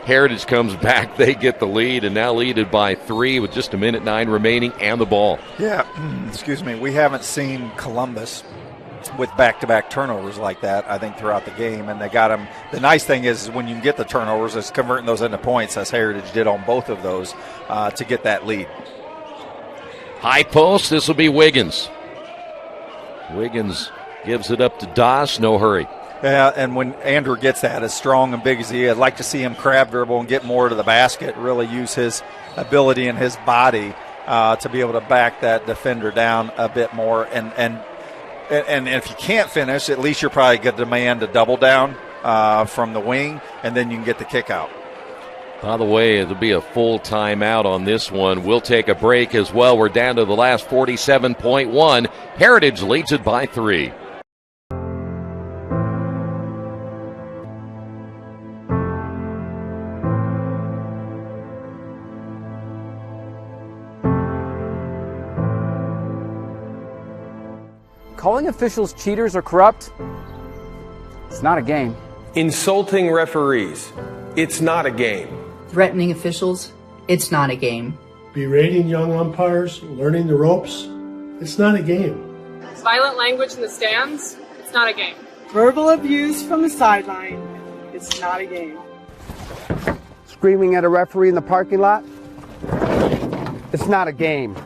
Heritage comes back, they get the lead, and now leaded by 3 with just 1:09 remaining and the ball.
Yeah, excuse me. We haven't seen Columbus with back-to-back turnovers like that, I think, throughout the game, and they got them. The nice thing is when you can get the turnovers, it's converting those into points, as Heritage did on both of those, to get that lead.
High post, this will be Wiggins. Wiggins gives it up to Doss, no hurry.
Yeah, and when Andrew gets that, as strong and big as he is, I'd like to see him crab dribble and get more to the basket, really use his ability and his body to be able to back that defender down a bit more. And if you can't finish, at least you're probably going to demand a double down from the wing, and then you can get the kick out.
By the way, it'll be a full timeout on this one. We'll take a break as well. We're down to the last 47.1. Heritage leads it by 3.
Calling officials cheaters or corrupt, it's not a game.
Insulting referees, it's not a game.
Threatening officials, it's not a game.
Berating young umpires, learning the ropes, it's not a game.
Violent language in the stands, it's not a game.
Verbal abuse from the sideline, it's not a game.
Screaming at a referee in the parking lot, it's not a game.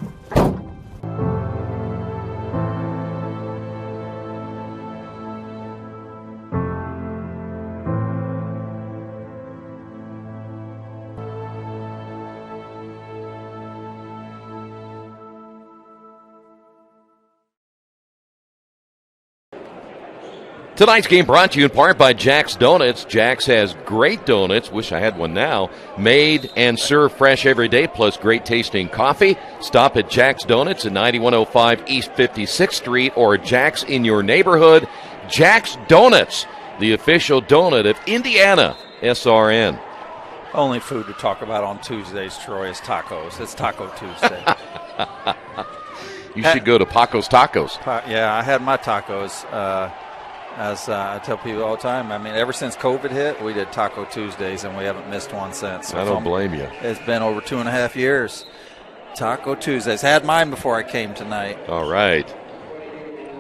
Tonight's game brought to you in part by Jack's Donuts. Jack's has great donuts, wish I had one now, made and served fresh every day, plus great tasting coffee. Stop at Jack's Donuts at 9105 East 56th Street or Jack's in your neighborhood. Jack's Donuts, the official donut of IndianaSRN.
Only food to talk about on Tuesdays, Troy, is tacos. It's Taco Tuesday.
You should go to Paco's Tacos.
Yeah, I had my tacos. As I tell people all the time, I mean, ever since COVID hit, we did Taco Tuesdays, and we haven't missed one since. So
I don't blame you.
It's been over 2.5 years. Taco Tuesdays. Had mine before I came tonight.
All right.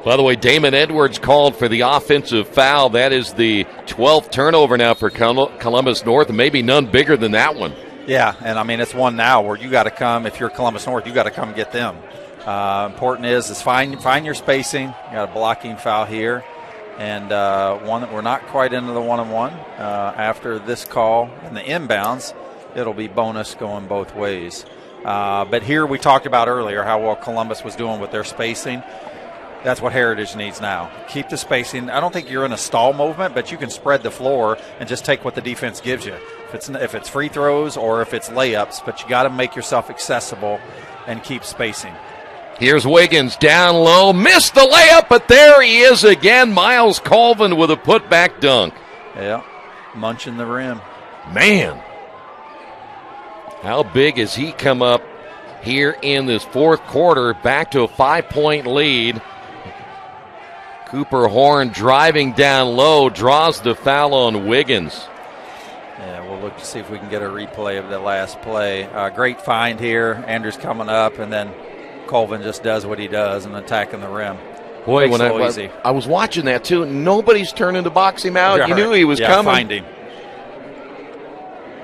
By the way, Damon Edwards called for the offensive foul. That is the 12th turnover now for Columbus North, and maybe none bigger than that one.
Yeah, and I mean, it's one now where you got to come, if you're Columbus North, you got to come get them. Important is find your spacing. You got a blocking foul here. And one that we're not quite into the one-on-one. After this call and the inbounds, it'll be bonus going both ways. But here we talked about earlier how well Columbus was doing with their spacing. That's what Heritage needs now. Keep the spacing. I don't think you're in a stall movement, but you can spread the floor and just take what the defense gives you. If it's free throws or if it's layups, but you got to make yourself accessible and keep spacing.
Here's Wiggins down low, missed the layup, but there he is again. Miles Colvin with a putback dunk.
Yeah, munching the rim.
Man, how big has he come up here in this fourth quarter? Back to a 5-point lead. Cooper Horn driving down low, draws the foul on Wiggins.
Yeah, we'll look to see if we can get a replay of the last play. Great find here. Andrews coming up, and then Colvin just does what he does and attacking the rim.
Boy, when I was watching that too, nobody's turning to box him out. You knew he was coming.
Find him.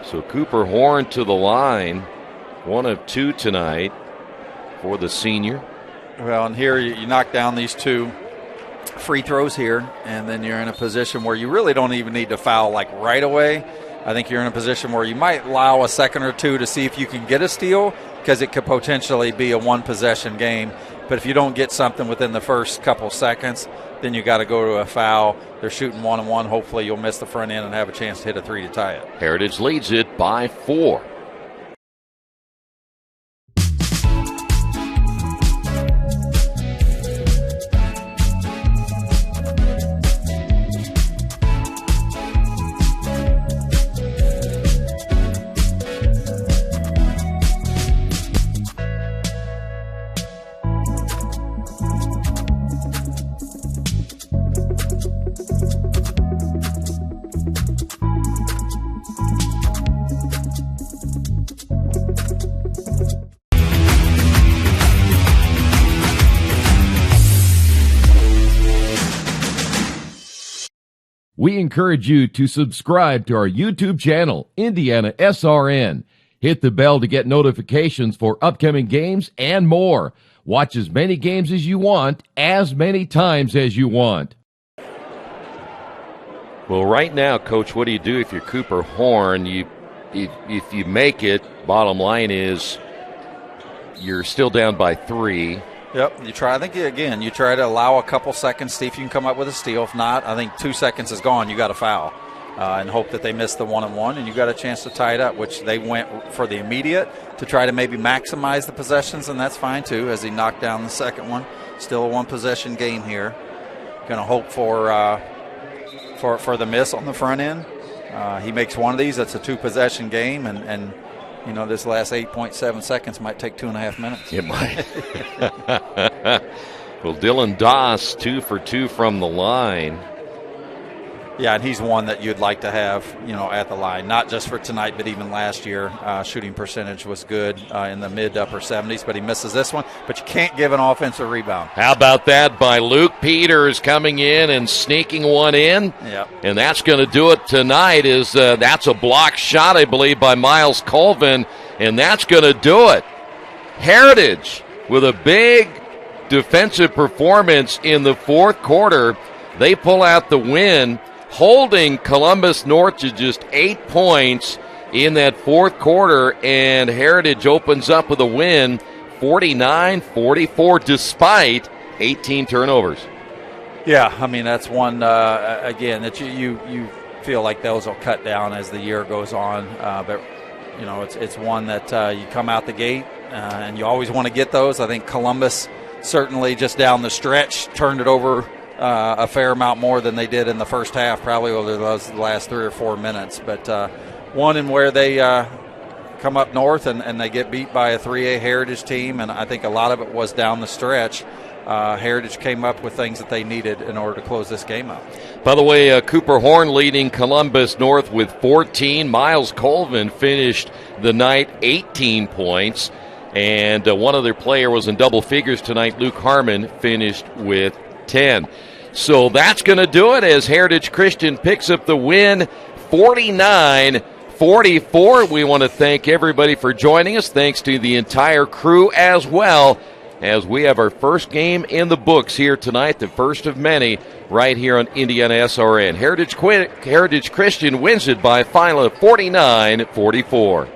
So Cooper Horn to the line, 1 of 2 tonight for the senior.
Well, and here you knock down these 2 free throws here, and then you're in a position where you really don't even need to foul like right away. I think you're in a position where you might allow a second or two to see if you can get a steal, because it could potentially be a one-possession game. But if you don't get something within the first couple seconds, then you got to go to a foul. They're shooting 1-on-1. Hopefully you'll miss the front end and have a chance to hit a 3 to tie it.
Heritage leads it by 4.
we encourage you to subscribe to our YouTube channel, IndianaSRN. Hit the bell to get notifications for upcoming games and more. Watch as many games as you want, as many times as you want.
Well, right now, Coach, what do you do if you're Cooper Horn? If you make it, bottom line is you're still down by 3.
Yep, you try to allow a couple seconds, see if you can come up with a steal. If not, I think 2 seconds is gone. You got to foul and hope that they miss the 1-and-1, and you got a chance to tie it up, which they went for the immediate to try to maybe maximize the possessions, and that's fine too, as he knocked down the second one. Still a one-possession game here. Going to hope for the miss on the front end. He makes one of these, that's a 2-possession game, and you know, this last 8.7 seconds might take 2.5 minutes.
It might. Well, Dylan Doss, 2 for 2 from the line.
Yeah, and he's one that you'd like to have, you know, at the line, not just for tonight, but even last year. Shooting percentage was good in the mid to upper 70s, but he misses this one. But you can't give an offensive rebound.
How about that by Luke Peters coming in and sneaking one in?
Yep.
And that's going to do it tonight. That's a block shot, I believe, by Miles Colvin, and that's going to do it. Heritage with a big defensive performance in the fourth quarter. They pull out the win, holding Columbus North to just 8 points in that fourth quarter, and Heritage opens up with a win, 49-44, despite 18 turnovers.
Yeah, I mean, that's one, again, that you feel like those will cut down as the year goes on, but, you know, it's one that you come out the gate, and you always want to get those. I think Columbus certainly just down the stretch turned it over a fair amount more than they did in the first half, probably over those last 3 or 4 minutes. But one in where they come up north and they get beat by a 3A Heritage team, and I think a lot of it was down the stretch. Heritage came up with things that they needed in order to close this game out.
By the way, Cooper Horn leading Columbus North with 14. Miles Colvin finished the night 18 points. And one other player was in double figures tonight. Luke Harmon finished with 10. So that's going to do it as Heritage Christian picks up the win, 49-44. We want to thank everybody for joining us. Thanks to the entire crew as well, as we have our first game in the books here tonight, the first of many, right here on IndianaSRN. Heritage Christian wins it by a final of 49-44.